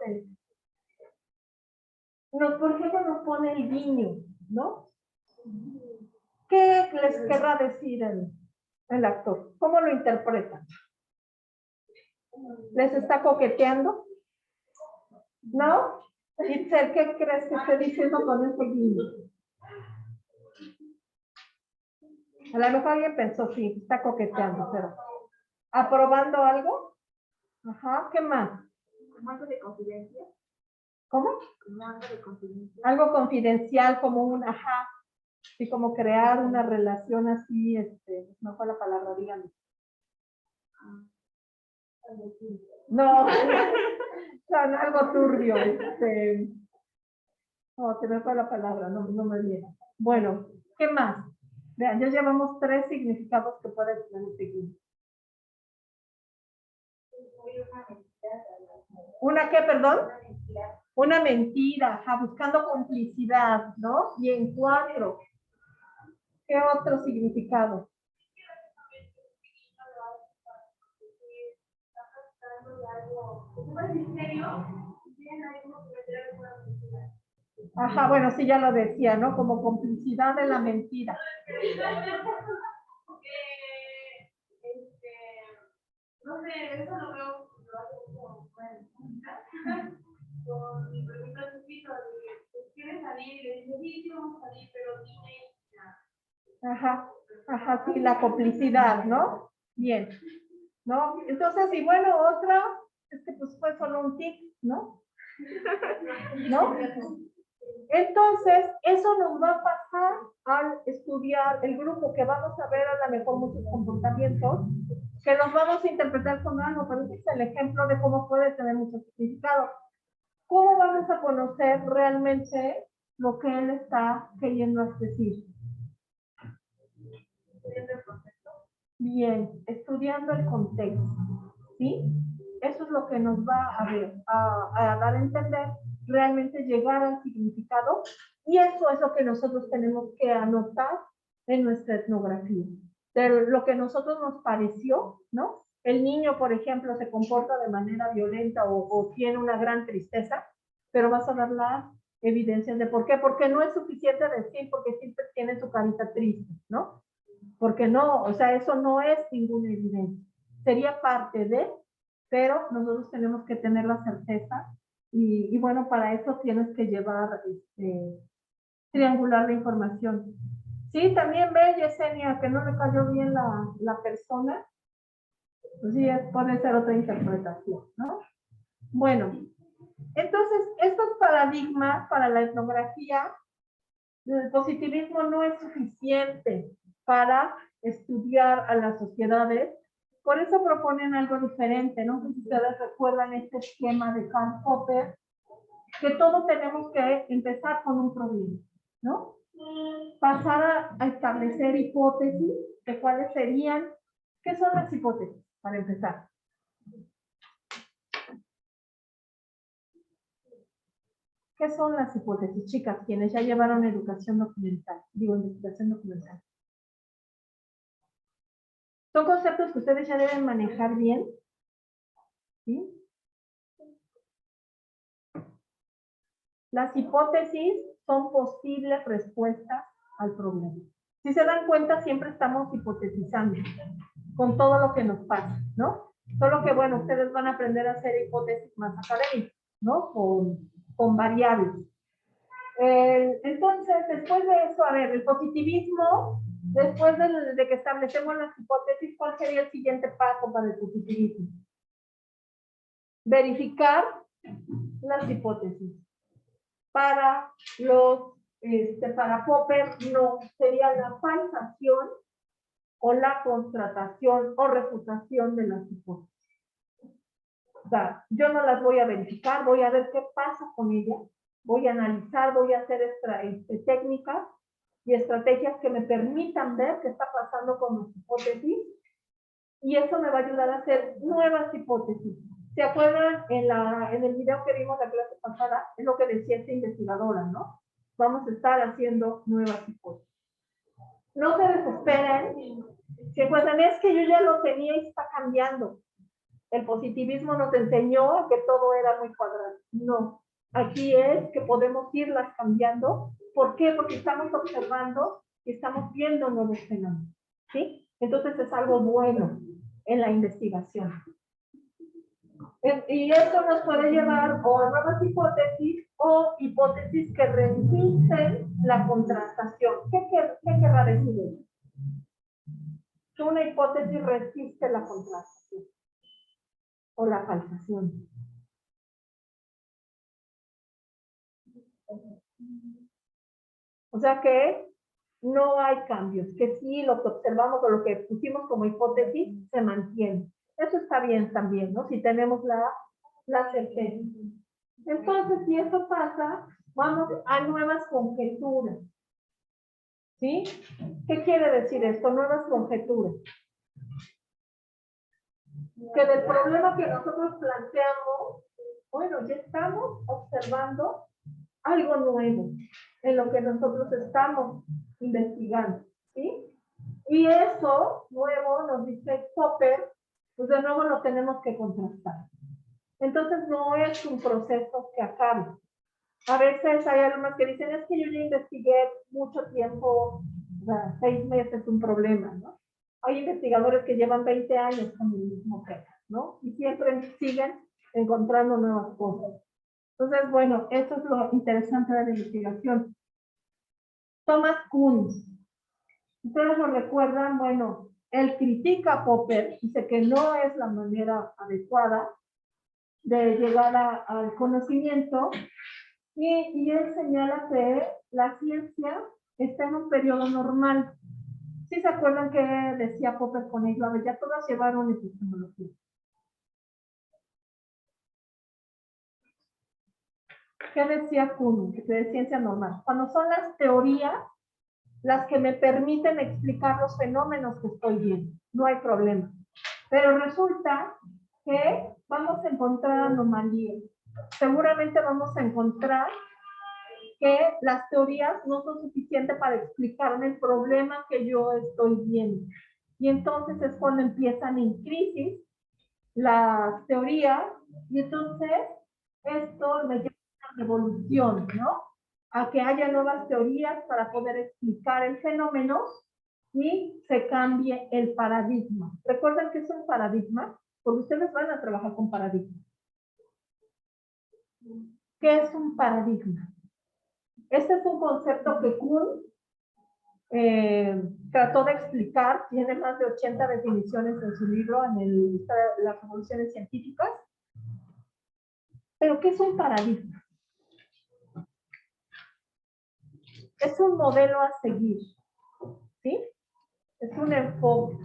por ejemplo, nos pone el guiño, ¿no? ¿Qué les querrá decir el actor? ¿Cómo lo interpretan? ¿Les está coqueteando? ¿No? Itzel, ¿qué crees que esté diciendo con ese guiño? A lo mejor alguien pensó, sí, está coqueteando, pero ¿aprobando algo? Ajá, ¿qué más? ¿Como algo de confidencia? ¿Cómo? Como algo de confidencia. Algo confidencial, como un ajá, y como crear una relación así, no fue la palabra, díganme. No, no, algo turbio, no, se me fue la palabra, no me viene. Bueno, ¿qué más? Vean, ya llevamos 3 significados que pueden tener seguir. ¿Una qué, perdón? Una mentira, ajá, buscando complicidad, ¿no? Y en 4. ¿Qué otro significado? Ajá, bueno, sí, ya lo decía, ¿no? Como complicidad de la mentira. No sé, eso lo veo con mi pregunta a sus hijos, ¿quieres salir? Y le dice, sí, vamos a salir, pero dime. Ajá, Ajá, sí, la complicidad, ¿no? Bien, ¿no? Entonces, y bueno, otra, es que pues fue solo un tic, ¿no? ¿No? Entonces, eso nos va a pasar al estudiar el grupo, que vamos a ver a lo mejor muchos comportamientos, que los vamos a interpretar con algo, pero este es el ejemplo de cómo puede tener mucho significado. ¿Cómo vamos a conocer realmente lo que él está queriendo decir? Bien, estudiando el contexto, ¿sí? Eso es lo que nos va a dar a entender, realmente llegar al significado, y eso es lo que nosotros tenemos que anotar en nuestra etnografía. De lo que a nosotros nos pareció, ¿no? El niño, por ejemplo, se comporta de manera violenta o tiene una gran tristeza, pero vas a dar las evidencias de por qué. Porque no es suficiente decir porque siempre tiene su carita triste, ¿no? Porque no, o sea, eso no es ninguna evidencia. Sería parte de, pero nosotros tenemos que tener la certeza y bueno, para eso tienes que llevar, triangular la información. Sí, también ve, Yesenia, que no le cayó bien la persona, pues sí, puede ser otra interpretación, ¿no? Bueno, entonces, estos paradigmas para la etnografía, el positivismo no es suficiente para estudiar a las sociedades, por eso proponen algo diferente, ¿no? Si ustedes recuerdan este esquema de Karl Popper, que todos tenemos que empezar con un problema, ¿no? Pasar a establecer hipótesis de cuáles serían, ¿qué son las hipótesis? Para empezar. ¿Qué son las hipótesis, chicas, quienes ya llevaron educación documental? Digo, investigación documental. Son conceptos que ustedes ya deben manejar bien, ¿sí? Las hipótesis son posibles respuestas al problema. Si se dan cuenta, siempre estamos hipotetizando con todo lo que nos pasa, ¿no? Solo que, bueno, ustedes van a aprender a hacer hipótesis más académicas, ¿no? Con variables. Entonces, después de eso, a ver, el positivismo, después de que establecemos las hipótesis, ¿cuál sería el siguiente paso para el positivismo? Verificar las hipótesis. Para para Popper, no, sería la falsación o la constatación o refutación de las hipótesis. O sea, yo no las voy a verificar, voy a ver qué pasa con ellas, voy a analizar, voy a hacer técnicas y estrategias que me permitan ver qué está pasando con las hipótesis, y eso me va a ayudar a hacer nuevas hipótesis. ¿Se acuerdan en el video que vimos la clase pasada? Es lo que decía esta investigadora, ¿no? Vamos a estar haciendo nuevas hipótesis. No se desesperen. Si acuerdan, es que yo ya lo tenía y está cambiando. El positivismo nos enseñó que todo era muy cuadrado. No. Aquí es que podemos irlas cambiando. ¿Por qué? Porque estamos observando y estamos viendo nuevos fenómenos. ¿Sí? Entonces es algo bueno en la investigación. Y esto nos puede llevar o a nuevas hipótesis o hipótesis que resisten la contrastación. ¿Qué querrá decir eso? Que una hipótesis resiste la contrastación o la falsación. O sea que no hay cambios, que sí lo que observamos o lo que pusimos como hipótesis se mantiene. Eso está bien también, ¿no? Si tenemos la certeza. Entonces, si eso pasa, vamos a nuevas conjeturas. ¿Sí? ¿Qué quiere decir esto? Nuevas conjeturas. Que del problema que nosotros planteamos, bueno, ya estamos observando algo nuevo en lo que nosotros estamos investigando, ¿sí? Y eso nuevo, nos dice Popper, pues de nuevo lo tenemos que contrastar. Entonces no es un proceso que acabe. A veces hay alumnos que dicen, es que yo ya investigué mucho tiempo, o sea, 6 meses, un problema, ¿no? Hay investigadores que llevan 20 años con el mismo tema, ¿no? Y siempre siguen encontrando nuevas cosas. Entonces, bueno, eso es lo interesante de la investigación. Thomas Kuhn. Ustedes lo recuerdan, bueno, él critica a Popper, dice que no es la manera adecuada de llegar al conocimiento, y él señala que la ciencia está en un periodo normal. ¿Sí se acuerdan que decía Popper con ello? A ver, ya todas llevaron epistemología. ¿Qué decía Kuhn? Que de ciencia normal. Cuando son las teorías las que me permiten explicar los fenómenos que estoy viendo, no hay problema. Pero resulta que vamos a encontrar anomalías. Seguramente vamos a encontrar que las teorías no son suficientes para explicarme el problema que yo estoy viendo. Y entonces es cuando empiezan en crisis las teorías, y entonces esto me lleva a una revolución, ¿no? A que haya nuevas teorías para poder explicar el fenómeno y se cambie el paradigma. ¿Recuerdan que es un paradigma? Porque ustedes van a trabajar con paradigmas. ¿Qué es un paradigma? Este es un concepto que Kuhn trató de explicar, tiene más de 80 definiciones en su libro, en las revoluciones científicas. Pero ¿qué es un paradigma? Es un modelo a seguir, ¿sí? Es un enfoque.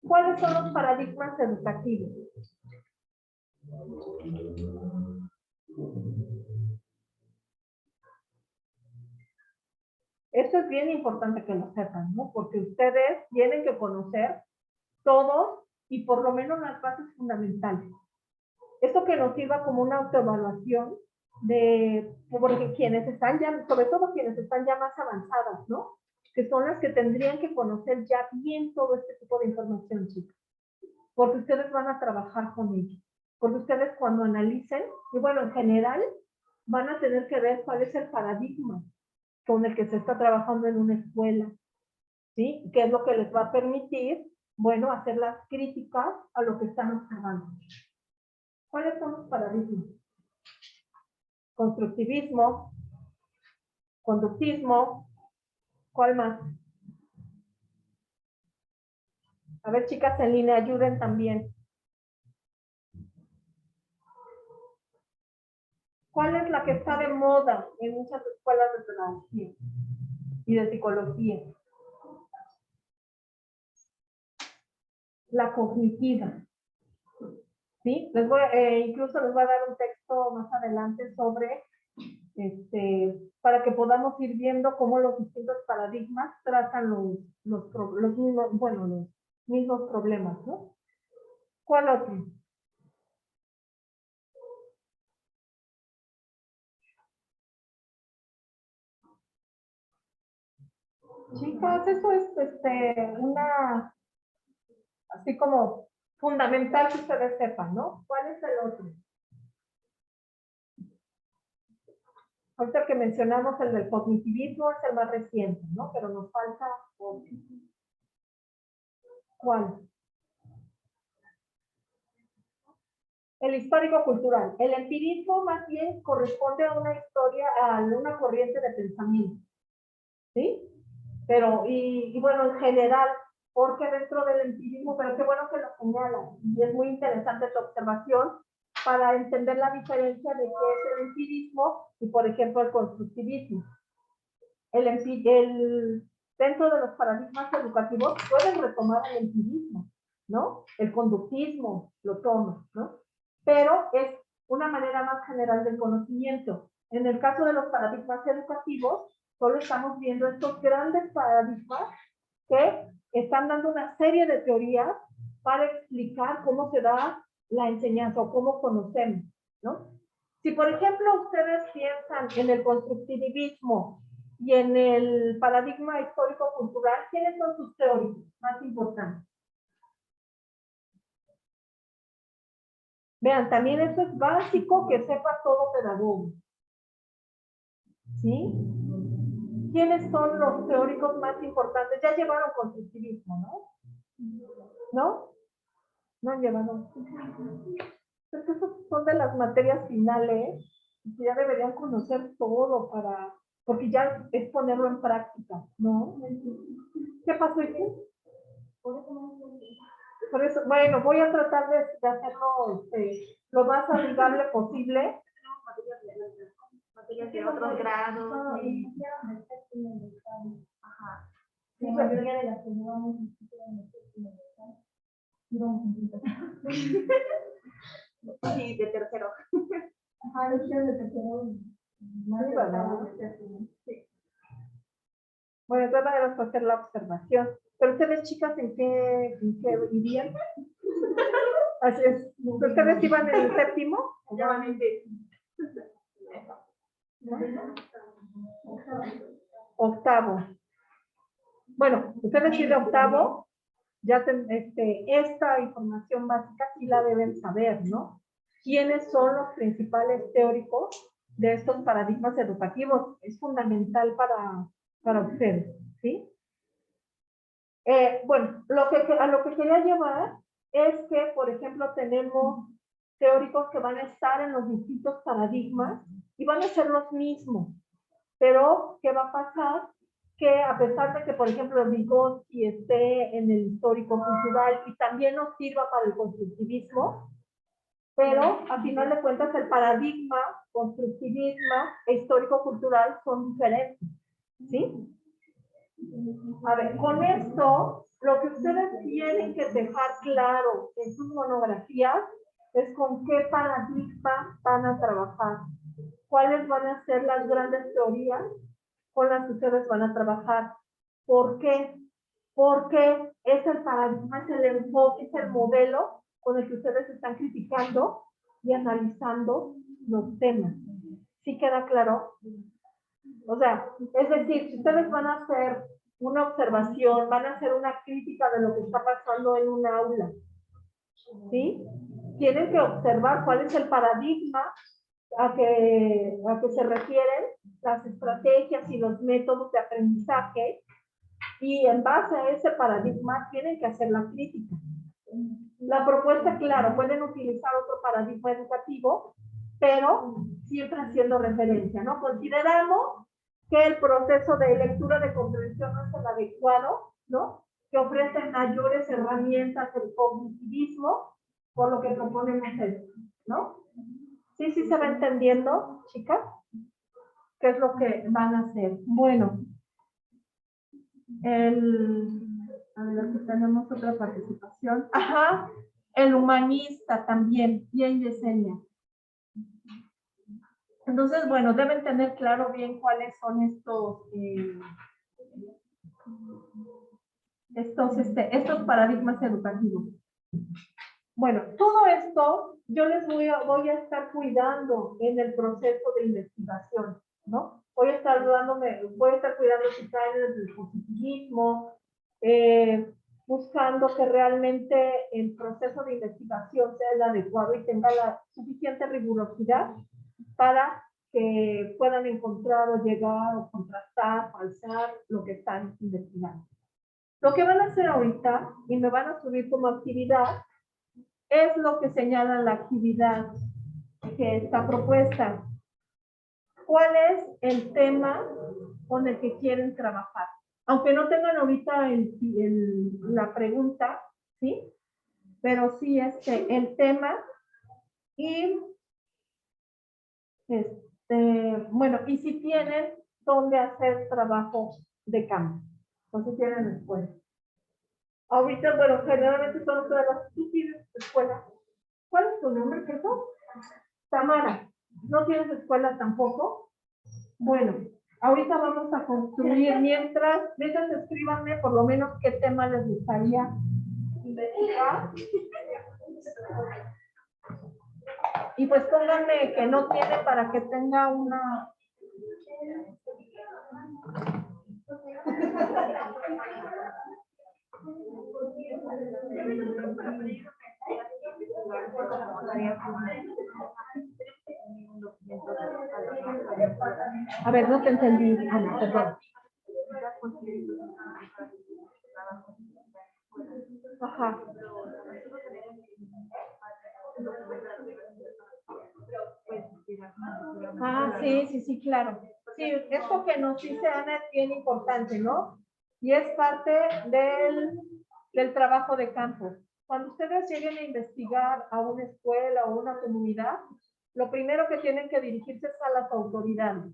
¿Cuáles son los paradigmas educativos? Esto es bien importante que lo sepan, ¿no? Porque ustedes tienen que conocer todos y por lo menos las bases fundamentales. Esto que nos sirva como una autoevaluación de, porque quienes están ya, sobre todo quienes están ya más avanzadas, ¿no? Que son las que tendrían que conocer ya bien todo este tipo de información, chicos. Porque ustedes van a trabajar con ello. Porque ustedes cuando analicen, y bueno, en general, van a tener que ver cuál es el paradigma con el que se está trabajando en una escuela, ¿sí? ¿Qué es lo que les va a permitir, bueno, hacer las críticas a lo que están observando? ¿Cuáles son los paradigmas? Constructivismo, conductismo, ¿cuál más? A ver, chicas en línea, ayuden también. ¿Cuál es la que está de moda en muchas escuelas de pedagogía y de psicología? La cognitiva. ¿Sí? Incluso les voy a dar un texto más adelante sobre, para que podamos ir viendo cómo los distintos paradigmas tratan los mismos problemas, ¿no? ¿Cuál otro? Chicas, eso es una, así como fundamental que ustedes sepan, ¿no? ¿Cuál es el otro? Ahorita que mencionamos el del cognitivismo es el más reciente, ¿no? Pero nos falta otro. ¿Cuál? El histórico-cultural. El empirismo más bien corresponde a una historia, a una corriente de pensamiento, ¿sí? Pero, y bueno, en general, porque dentro del empirismo, pero qué bueno que lo señalan, y es muy interesante tu observación para entender la diferencia de qué es el empirismo y, por ejemplo, el constructivismo. Dentro de los paradigmas educativos pueden retomar el empirismo, ¿no? El conductismo lo toma, ¿no? Pero es una manera más general del conocimiento. En el caso de los paradigmas educativos, solo estamos viendo estos grandes paradigmas que están dando una serie de teorías para explicar cómo se da la enseñanza o cómo conocemos, ¿no? Si, por ejemplo, ustedes piensan en el constructivismo y en el paradigma histórico-cultural, ¿quiénes son sus teóricos más importantes? Vean, también eso es básico que sepa todo pedagogo. ¿Sí? ¿Quiénes son los teóricos más importantes? Ya llevaron constructivismo, ¿no? ¿No? No han llevado. Pues esas son de las materias finales. Ya deberían conocer todo para porque ya es ponerlo en práctica, ¿no? ¿Qué pasó, Ike? Por eso, bueno, voy a tratar de hacerlo lo más amigable posible. Materias de otros grados. Ajá. La mayoría de las que llevamos Sí, de tercero. Ajá, los de tercero. Sí, ¿verdad? Sí. Bueno, trata de hacer la observación. Pero ustedes, chicas, ¿en qué vivían? Así es. ¿Ustedes iban en el séptimo? Ya van en Octavo. Bueno, ustedes sí de octavo, ya esta información básica sí la deben saber, ¿no? ¿Quiénes son los principales teóricos de estos paradigmas educativos? Es fundamental para ustedes, ¿sí? Bueno, a lo que quería llevar es que, por ejemplo, tenemos teóricos que van a estar en los distintos paradigmas y van a ser los mismos. Pero, ¿qué va a pasar? Que a pesar de que, por ejemplo, Vygotsky esté en el histórico-cultural y también nos sirva para el constructivismo, pero a final de cuentas el paradigma, constructivismo e histórico-cultural son diferentes, ¿sí? A ver, con esto, lo que ustedes tienen que dejar claro en sus monografías es con qué paradigma van a trabajar, cuáles van a ser las grandes teorías con las que ustedes van a trabajar. ¿Por qué? Porque es el paradigma, es el enfoque, es el modelo con el que ustedes están criticando y analizando los temas. ¿Sí queda claro? O sea, es decir, si ustedes van a hacer una observación, van a hacer una crítica de lo que está pasando en un aula, ¿sí? Tienen que observar cuál es el paradigma a que se refieren las estrategias y los métodos de aprendizaje, y en base a ese paradigma tienen que hacer la crítica. La propuesta, claro, pueden utilizar otro paradigma educativo, pero siempre haciendo referencia, ¿no? Consideramos que el proceso de lectura de comprensión no es el adecuado, ¿no? Que ofrece mayores herramientas el cognitivismo, por lo que proponemos esto, ¿no? ¿Sí se va entendiendo, chicas? ¿Qué es lo que van a hacer? Bueno, a ver, aquí tenemos otra participación. Ajá, el humanista también, bien Yesenia. Entonces, bueno, deben tener claro bien cuáles son estos paradigmas educativos. Bueno, todo esto yo les voy a estar cuidando en el proceso de investigación, ¿no? Voy a estar cuidando si caen en el positivismo, buscando que realmente el proceso de investigación sea el adecuado y tenga la suficiente rigurosidad para que puedan encontrar o llegar o contrastar, falsear lo que están investigando. Lo que van a hacer ahorita, y me van a subir como actividad, es lo que señala la actividad que está propuesta. ¿Cuál es el tema con el que quieren trabajar? Aunque no tengan ahorita la pregunta, ¿sí? Pero sí el tema y bueno, y si tienen dónde hacer trabajo de campo, o si tienen escuela. Ahorita, bueno, generalmente son ustedes las que tienes escuela. ¿Cuál es tu nombre, perdón? Tamara, ¿no tienes escuela tampoco? Bueno, ahorita vamos a construir, mientras escríbanme por lo menos qué tema les gustaría investigar. Y pues pónganme que no tiene para que tenga una... A ver, no te entendí, Ana, perdón. Ajá. Ah, sí, claro. Sí, esto que nos dice Ana es bien importante, ¿no? Y es parte del trabajo de campo. Cuando ustedes lleguen a investigar a una escuela o una comunidad, lo primero que tienen que dirigirse es a las autoridades.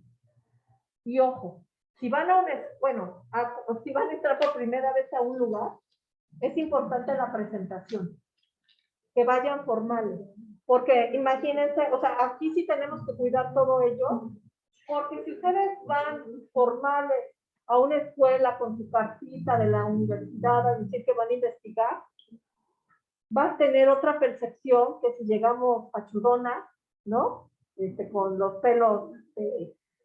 Y ojo, si van a si van a entrar por primera vez a un lugar, es importante la presentación, que vayan formales, porque imagínense, o sea, aquí sí tenemos que cuidar todo ello, porque si ustedes van formales a una escuela con su cartita de la universidad a decir que van a investigar, va a tener otra percepción que si llegamos pachudonas, ¿no? Con los pelos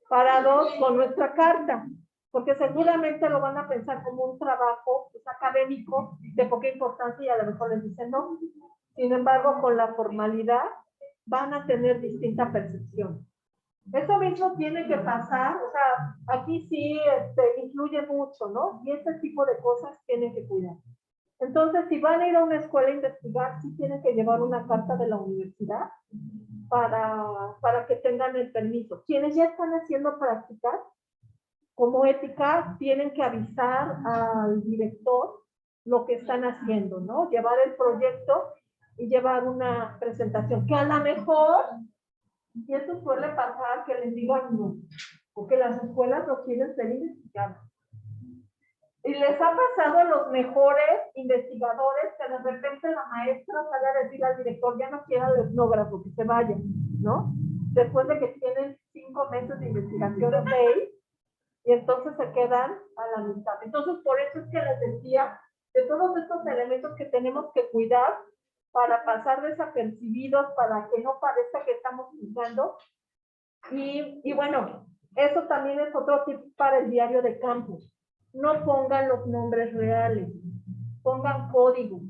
parados con nuestra carta, porque seguramente lo van a pensar como un trabajo pues, académico de poca importancia y a lo mejor les dicen no. Sin embargo, con la formalidad van a tener distinta percepción. Eso mismo tiene que pasar, o sea, aquí sí influye mucho, ¿no? Y ese tipo de cosas tienen que cuidar. Entonces, si van a ir a una escuela a investigar, sí tienen que llevar una carta de la universidad para que tengan el permiso. Quienes ya están haciendo prácticas, como ética, tienen que avisar al director lo que están haciendo, ¿no? Llevar el proyecto y llevar una presentación, que a lo mejor, y eso suele pasar, que les digan no, porque las escuelas lo quieren ser investigadas. Y les ha pasado a los mejores investigadores que de repente la maestra sale a decir al director, ya no quiero al etnógrafo, que se vaya, ¿no? Después de que tienen 5 meses de investigación de 6, y entonces se quedan a la mitad. Entonces, por eso es que les decía de todos estos elementos que tenemos que cuidar para pasar desapercibidos, para que no parezca que estamos juzgando. Y bueno, eso también es otro tip para el diario de campo. No pongan los nombres reales, pongan códigos,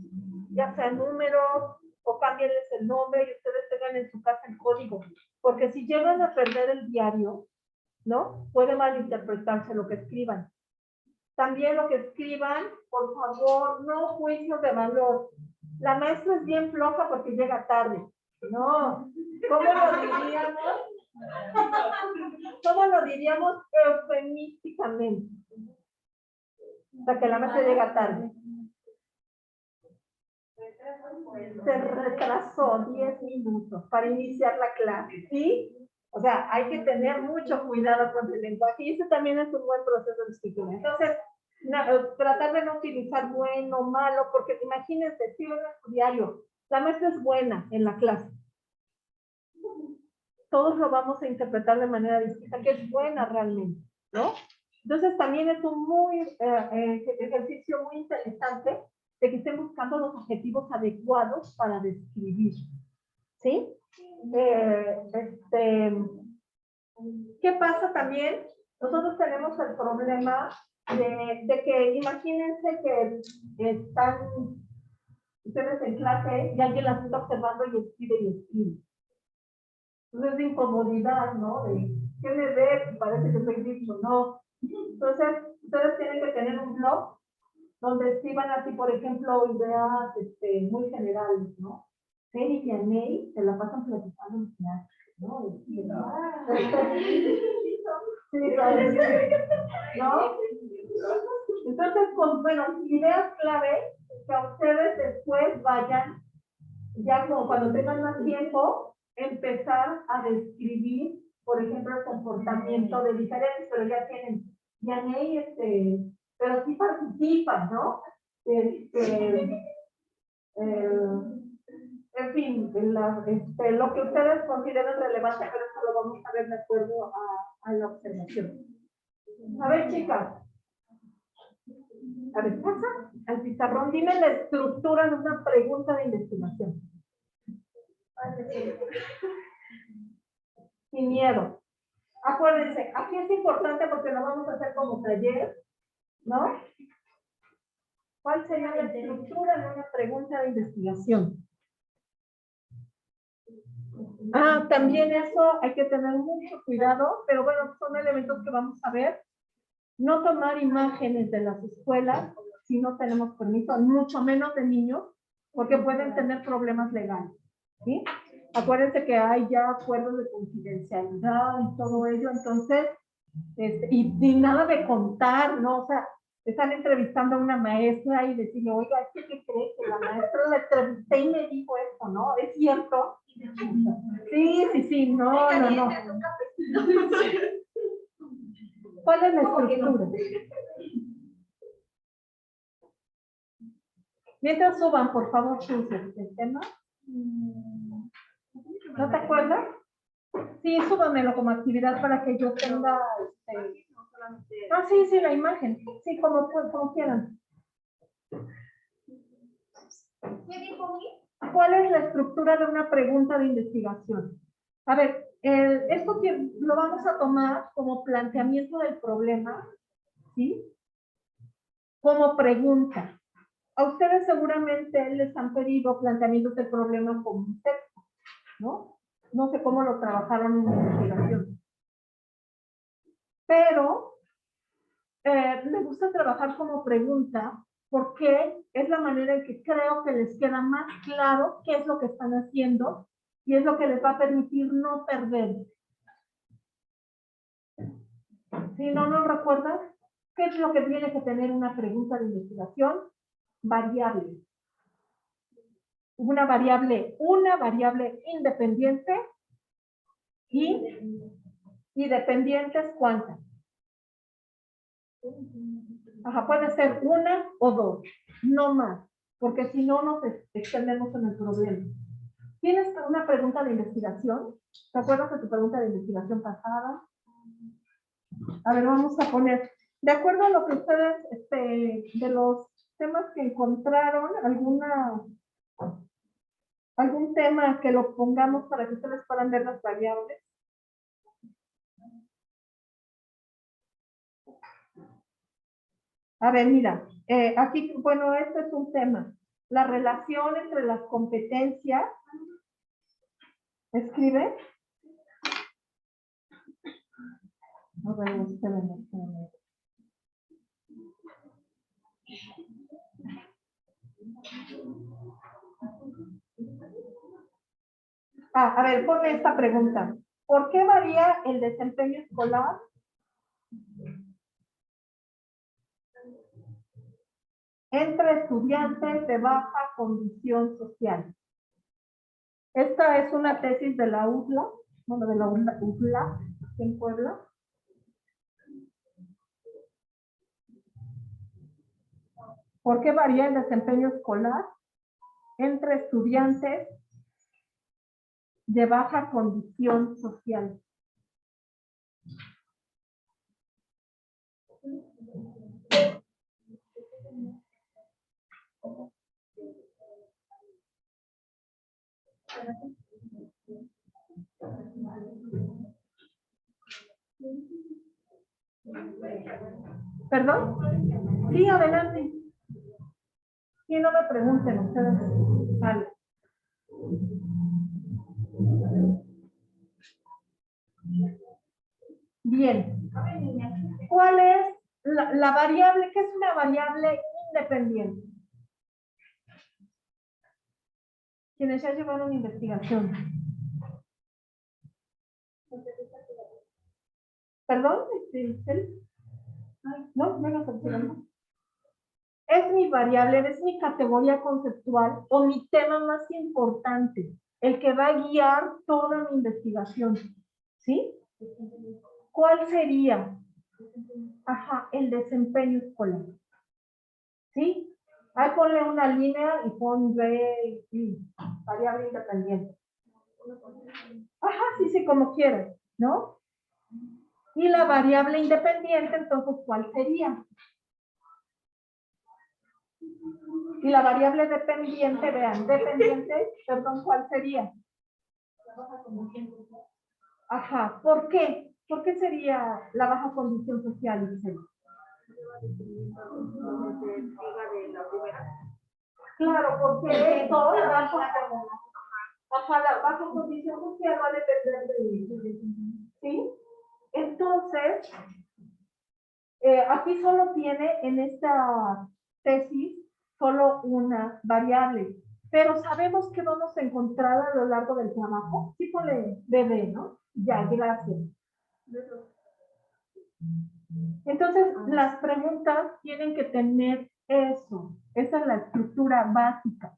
ya sea números o cámbienles el nombre y ustedes tengan en su casa el código, porque si llegan a perder el diario, ¿no? Puede malinterpretarse lo que escriban. También lo que escriban, por favor, no juicios de valor. La maestra es bien floja porque llega tarde. No, ¿cómo lo diríamos? ¿Cómo lo diríamos eufemísticamente? O sea, que la maestra llega tarde. Se retrasó 10 minutos para iniciar la clase, ¿sí? O sea, hay que tener mucho cuidado con el lenguaje y ese también es un buen proceso de escritura. Entonces, tratar de no utilizar bueno, malo, porque imagínense, escriben en su diario, la maestra es buena en la clase. Todos lo vamos a interpretar de manera distinta, que es buena realmente, ¿no? Entonces, también es un ejercicio muy interesante de que estén buscando los objetivos adecuados para describir, ¿sí? ¿Qué pasa también? Nosotros tenemos el problema de que imagínense que están ustedes en clase y alguien las está observando y escribe. Entonces es de incomodidad, ¿no? De, ¿qué me ve? Parece que soy dicho, no. Entonces, ustedes tienen que tener un blog donde escriban así, por ejemplo, ideas muy generales, ¿no? Feli y Aney se la pasan platicando en clase, ¿no? ¿No? Entonces, bueno, ideas clave que a ustedes después vayan, ya como cuando tengan más tiempo, empezar a describir, por ejemplo, el comportamiento de diferentes, pero ya tienen, pero sí participan, ¿no? En fin, lo que ustedes consideren relevante, pero eso lo vamos a ver de acuerdo a la observación. A ver, chicas. A ver, pasa al pizarrón. Dime la estructura de una pregunta de investigación. Sin miedo. Acuérdense, aquí es importante porque lo vamos a hacer como taller, ¿no? ¿Cuál sería la estructura de una pregunta de investigación? También eso hay que tener mucho cuidado, pero bueno, son elementos que vamos a ver. No tomar imágenes de las escuelas si no tenemos permiso, mucho menos de niños, porque pueden tener problemas legales, ¿sí? Acuérdense que hay ya acuerdos de confidencialidad y todo ello, entonces Y nada de contar, ¿no? O sea, están entrevistando a una maestra y decirle, oiga, ¿qué cree que la maestra la entrevisté y me dijo esto, ¿no? ¿Es cierto? Sí, no. ¿Cuál es la estructura? Mientras suban, por favor, sus temas. ¿No te acuerdas? Sí, súbamelo como actividad para que yo tenga... sí, la imagen. Sí, como quieran. ¿Cuál es la estructura de una pregunta de investigación? A ver, esto lo vamos a tomar como planteamiento del problema, ¿sí? Como pregunta. A ustedes seguramente les han pedido planteamientos del problema como un texto, ¿no? No sé cómo lo trabajaron en la investigación. Pero me gusta trabajar como pregunta porque es la manera en que creo que les queda más claro qué es lo que están haciendo y es lo que les va a permitir no perder. Si no recuerdas, ¿qué es lo que tiene que tener una pregunta de investigación? Variable. Una variable independiente y dependientes, ¿cuántas? Puede ser una o dos, no más, porque si no nos extendemos en el problema. ¿Tienes una pregunta de investigación? ¿Te acuerdas de tu pregunta de investigación pasada? A ver, vamos a poner, de acuerdo a lo que ustedes, de los temas que encontraron, algún tema que lo pongamos para que ustedes puedan ver las variables. A ver, mira, aquí, bueno, este es un tema. La relación entre las competencias. ¿Escribe? A ver, espérame. A ver, ponme esta pregunta. ¿Por qué varía el desempeño escolar entre estudiantes de baja condición social? Esta es una tesis de la UDLA, de la UDLA, en Puebla. ¿Por qué varía el desempeño escolar entre estudiantes de baja condición social? ¿Perdón? Sí, adelante. Sí, no me pregunten ustedes. Vale. Bien. ¿Cuál es la variable? ¿Qué es una variable independiente? Quienes ya llevaron investigación. ¿Perdón? No me lo. Es mi variable, es mi categoría conceptual o mi tema más importante, el que va a guiar toda mi investigación. ¿Sí? ¿Cuál sería? El desempeño escolar. ¿Sí? Ahí ponle una línea y pon variable independiente. Sí, como quieras, ¿no? Y la variable independiente, entonces, ¿cuál sería? Y la variable dependiente, vean, perdón, ¿cuál sería? ¿Por qué? ¿Por qué sería la baja condición social? Claro, porque esto, la baja condición social va a depender de eso. ¿Sí? Entonces, aquí solo tiene en esta tesis solo una variable, pero sabemos que vamos a encontrar a lo largo del trabajo. Sí, ponle BB, ¿no? Ya, gracias. Entonces, las preguntas tienen que tener eso. Esa es la estructura básica.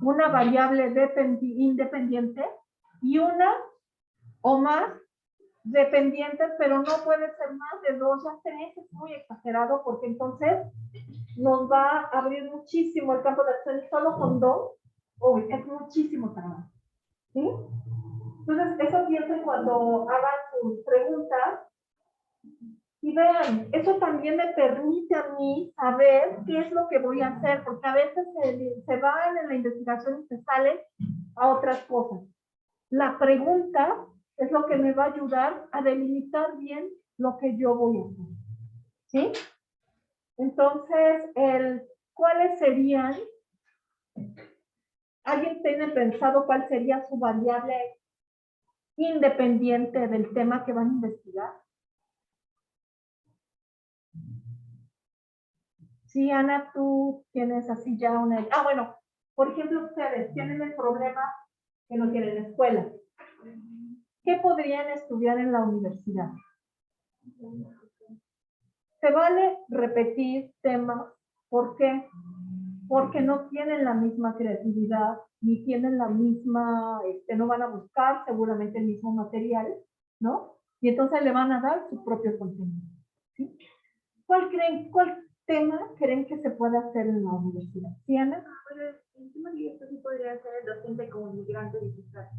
Una variable independiente y una o más dependientes, pero no puede ser más de 2 a 3. Es muy exagerado porque entonces nos va a abrir muchísimo el campo de acción y solo con 2, uy, es muchísimo trabajo. ¿Sí? Entonces, eso piensen cuando hagan sus preguntas. Y vean, eso también me permite a mí saber qué es lo que voy a hacer, porque a veces se van en la investigación y se salen a otras cosas. La pregunta es lo que me va a ayudar a delimitar bien lo que yo voy a hacer. ¿Sí? Entonces, ¿cuáles serían? ¿Alguien tiene pensado cuál sería su variable independiente del tema que van a investigar? Sí, Ana, tú tienes así ya una... Ah, bueno, por ejemplo, ustedes tienen el problema que no tienen escuela. ¿Qué podrían estudiar en la universidad? Se vale repetir temas. ¿Por qué? Porque no tienen la misma creatividad, ni tienen la misma, no van a buscar seguramente el mismo material, ¿no? Y entonces le van a dar su propio contenido. ¿Sí? ¿Cuál tema creen que se puede hacer en la universidad? ¿Sí, Ana? Bueno, encima de esto sí podría ser el docente como migrante digital,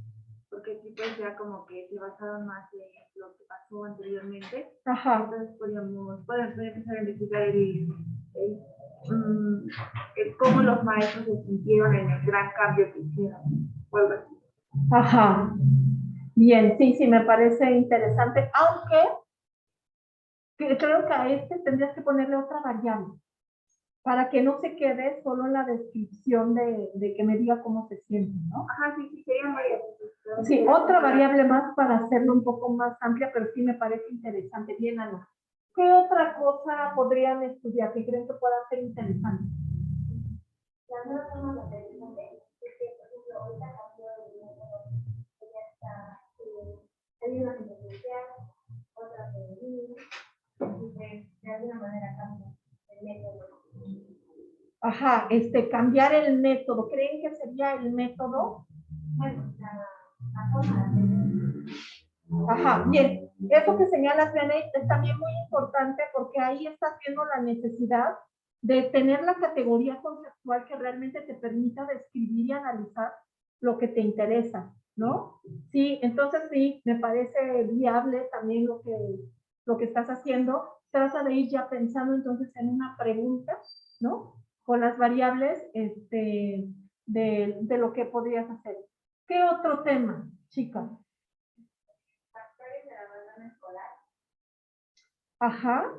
porque sí pues ya como que se basaron más en lo que pasó anteriormente. Ajá. Entonces podemos empezar a investigar cómo los maestros se sintieron en el gran cambio que hicieron. Ajá. Bien, sí, me parece interesante, aunque creo que a tendrías que ponerle otra variable, para que no se quede solo en la descripción de que me diga cómo se siente, ¿no? Ajá, sí, serían variables. Sí, otra variable más para hacerlo un poco más amplia, pero sí me parece interesante. Bien, Ana. ¿Qué otra cosa podrían estudiar que creen que pueda ser interesante? La nueva forma de interesante es que, por ejemplo, ahorita cambió el método, ya está, hay una artificial, otra femenina, entonces de alguna manera cambia el método. Ajá, cambiar el método. ¿Creen que sería el método? Bueno, la forma de hacer. Ajá, bien. Eso que señalas, Bene, es también muy importante porque ahí estás viendo la necesidad de tener la categoría conceptual que realmente te permita describir y analizar lo que te interesa, ¿no? Sí, entonces sí, me parece viable también lo que estás haciendo. Trata de ir ya pensando entonces en una pregunta, ¿no? Con las variables de lo que podrías hacer. ¿Qué otro tema, chicas? Factores del abandono escolar. Ajá.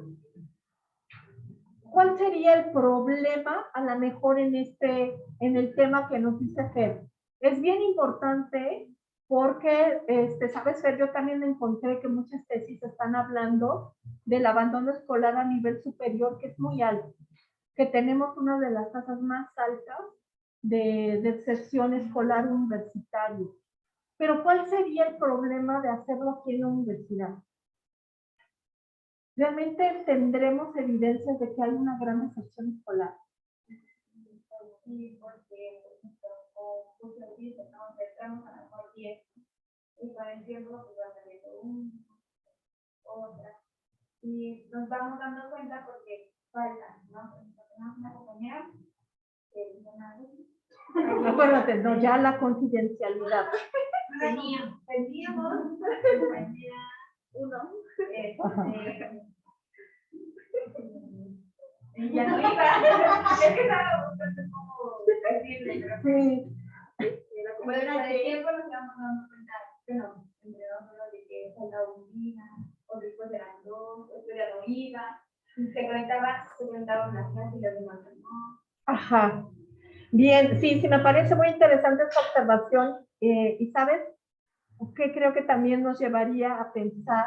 ¿Cuál sería el problema a lo mejor en el tema que nos dice Fer? Es bien importante porque, sabes, Fer, yo también encontré que muchas tesis están hablando del abandono escolar a nivel superior, que es muy alto, que tenemos una de las tasas más altas de deserción escolar universitaria. Pero ¿cuál sería el problema de hacerlo aquí en la universidad? ¿Realmente tendremos evidencias de que hay una gran deserción escolar? Sí, porque, por ejemplo, o muchos días estamos entramos a la mejor 10 y para el tiempo pues va saliendo una, otra. Y nos vamos dando cuenta porque faltan, ¿no? Tenemos una compañera que dice nada. Acuérdate, no, ya la confidencialidad. Teníamos uno, y ya no iba. Es que estaba buscando cómo decirle, pero Sí. la compañera de tiempo nos íbamos dando cuenta, bueno, entre nosotros de que faltaba un día, o después eran dos, o ya no iba, se conectaba una clase y los demás no. Ajá. Bien, sí, me parece muy interesante esta observación. Y sabes, que creo que también nos llevaría a pensar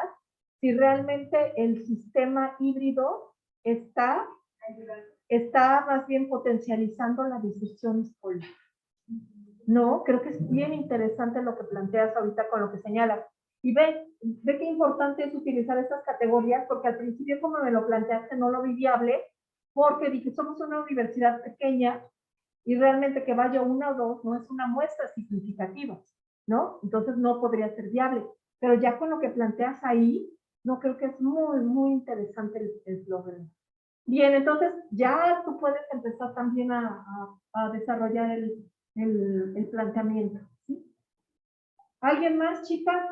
si realmente el sistema híbrido está más bien potencializando la deserción escolar. No, creo que es bien interesante lo que planteas ahorita con lo que señalas. Y ve qué importante es utilizar estas categorías, porque al principio, como me lo planteaste, no lo vi viable, porque dije, somos una universidad pequeña y realmente que vaya una o dos no es una muestra significativa, ¿no? Entonces no podría ser viable. Pero ya con lo que planteas ahí, no creo que es muy, muy interesante el eslogan. Bien, entonces ya tú puedes empezar también a desarrollar el planteamiento, ¿sí? ¿Alguien más, chicas?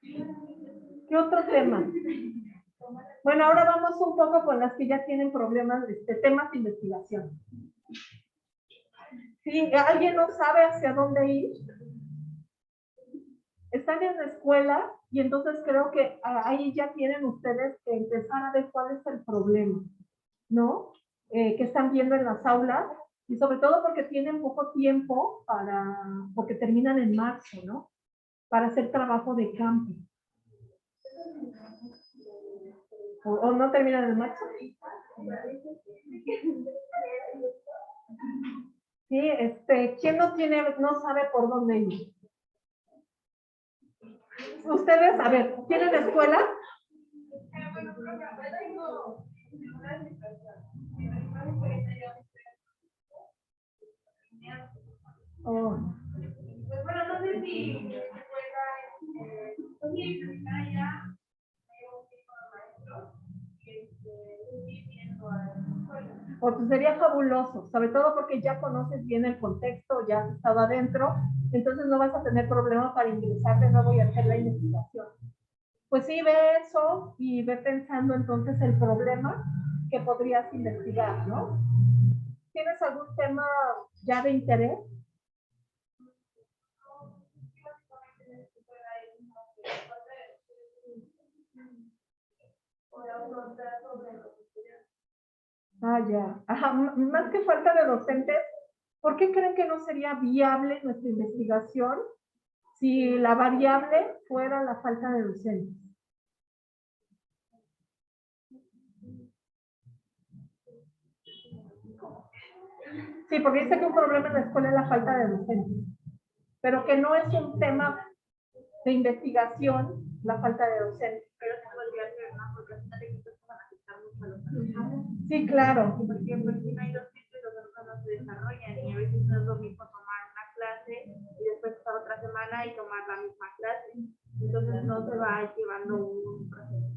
¿Qué otro tema? Bueno, ahora vamos un poco con las que ya tienen problemas de temas de investigación. ¿Sí? ¿Alguien no sabe hacia dónde ir? Están en la escuela y entonces creo que ahí ya tienen ustedes que empezar a ver cuál es el problema, ¿no? Que están viendo en las aulas y sobre todo porque tienen poco tiempo porque terminan en marzo, ¿no? Para hacer trabajo de campo. ¿O no terminan en marzo? Sí, ¿quién no sabe por dónde ir? Ustedes, a ver, ¿tienen escuela? Oh. Pues bueno, no sé si Pues sería fabuloso, sobre todo porque ya conoces bien el contexto, ya has estado adentro, entonces no vas a tener problema para ingresar de nuevo y hacer la investigación. Pues sí, ve eso y ve pensando entonces el problema que podrías investigar, ¿no? ¿Tienes algún tema ya de interés? Ah, ya. Ajá, más que falta de docentes, ¿por qué creen que no sería viable nuestra investigación si la variable fuera la falta de docentes? Sí, porque dice que un problema en la escuela es la falta de docentes, pero que no es un tema de investigación la falta de docentes. Pero se podría hacer, ¿no? Porque al final de cuentas van a afectar mucho a los alumnos. Sí, claro. Porque pues, si no hay docentes, los alumnos no se desarrollan y a veces no es lo mismo tomar una clase y después estar otra semana y tomar la misma clase. Entonces no se va llevando un proceso.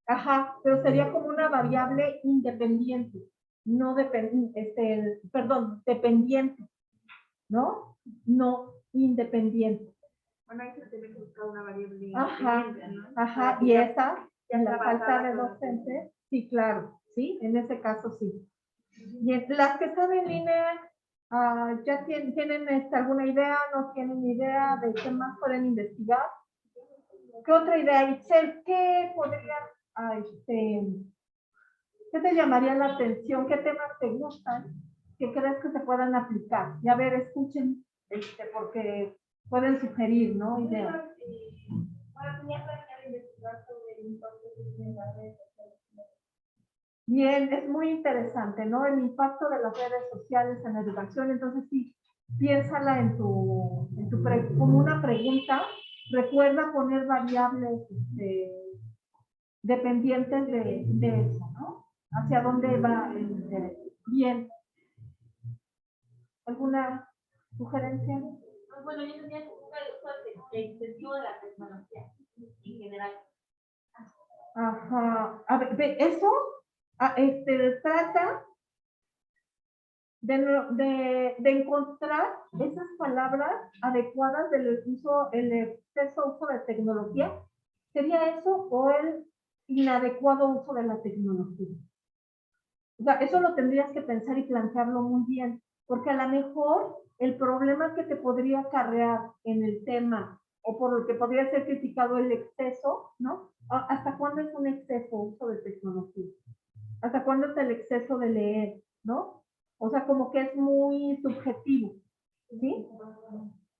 Ajá, pero sería como una variable independiente, no dependiente, ¿no? No independiente. Bueno, ahí se tiene que buscar una variable Ajá, independiente, ¿no? ajá, y esa, ya la está falta basada de con- docentes, sí, claro, sí, en ese caso sí. Y las que están en línea, ¿ya tienen alguna idea, no tienen idea de qué más pueden investigar? ¿Qué otra idea, Itzel? ¿Qué podría, qué te llamaría la atención? ¿Qué temas te gustan? ¿Qué crees que se puedan aplicar? Y a ver, escuchen, porque pueden sugerir, ¿no? Ideas. Bien, es muy interesante, ¿no? El impacto de las redes sociales en la educación. Entonces, sí, piénsala como una pregunta. Recuerda poner variables dependientes de eso, ¿no? Hacia dónde va el interés. Bien. ¿Alguna sugerencia? Bueno, yo tenía un uso excesivo de la tecnología en general. Ajá. A ver, eso trata de encontrar esas palabras adecuadas del uso, el exceso uso de tecnología. ¿Sería eso o el inadecuado uso de la tecnología? O sea, eso lo tendrías que pensar y plantearlo muy bien, porque a lo mejor el problema que te podría acarrear en el tema o por lo que podría ser criticado el exceso, ¿no? ¿Hasta cuándo es un exceso uso de tecnología? ¿Hasta cuándo es el exceso de leer, ¿no? O sea, como que es muy subjetivo, ¿sí?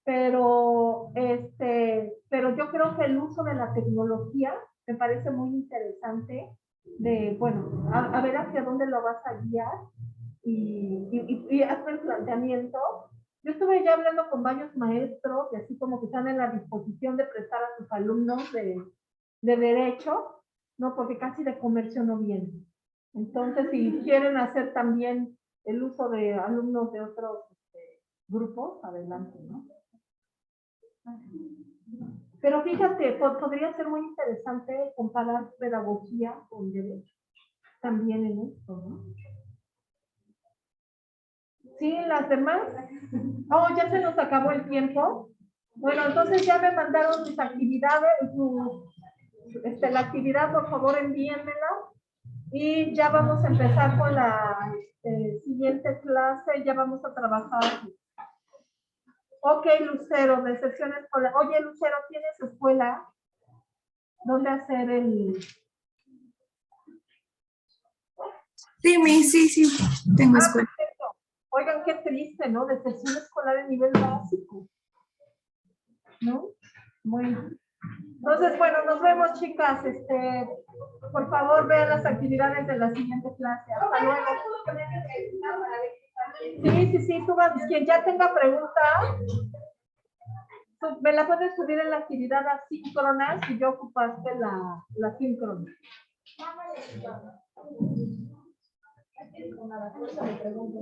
Pero yo creo que el uso de la tecnología me parece muy interesante bueno, a ver hacia dónde lo vas a guiar y hazme el planteamiento Yo estuve ya hablando con varios maestros, y así como que están en la disposición de prestar a sus alumnos de derecho, ¿no? Porque casi de comercio no vienen. Entonces, si quieren hacer también el uso de alumnos de otros grupos, adelante, ¿no? Pero fíjate, podría ser muy interesante comparar pedagogía con derecho, también en esto, ¿no? Sí, las demás. Oh, ya se nos acabó el tiempo. Bueno, entonces ya me mandaron sus actividades, la actividad, por favor, envíenmela. Y ya vamos a empezar con la siguiente clase, ya vamos a trabajar. Ok, Lucero, de sesión escolar. Oye, Lucero, ¿tienes escuela? ¿Dónde hacer el...? Sí, sí, tengo escuela. Perfecto. Oigan, qué triste, ¿no? De sesión escolar en nivel básico. ¿No? Bueno. Entonces, bueno, nos vemos, chicas. Por favor, vean las actividades de la siguiente clase. Hasta luego. Sí, tú vas. Quien ya tenga pregunta, me la puedes subir en la actividad asíncrona si yo ocupaste la síncrona. Con la fuerza me pregunto.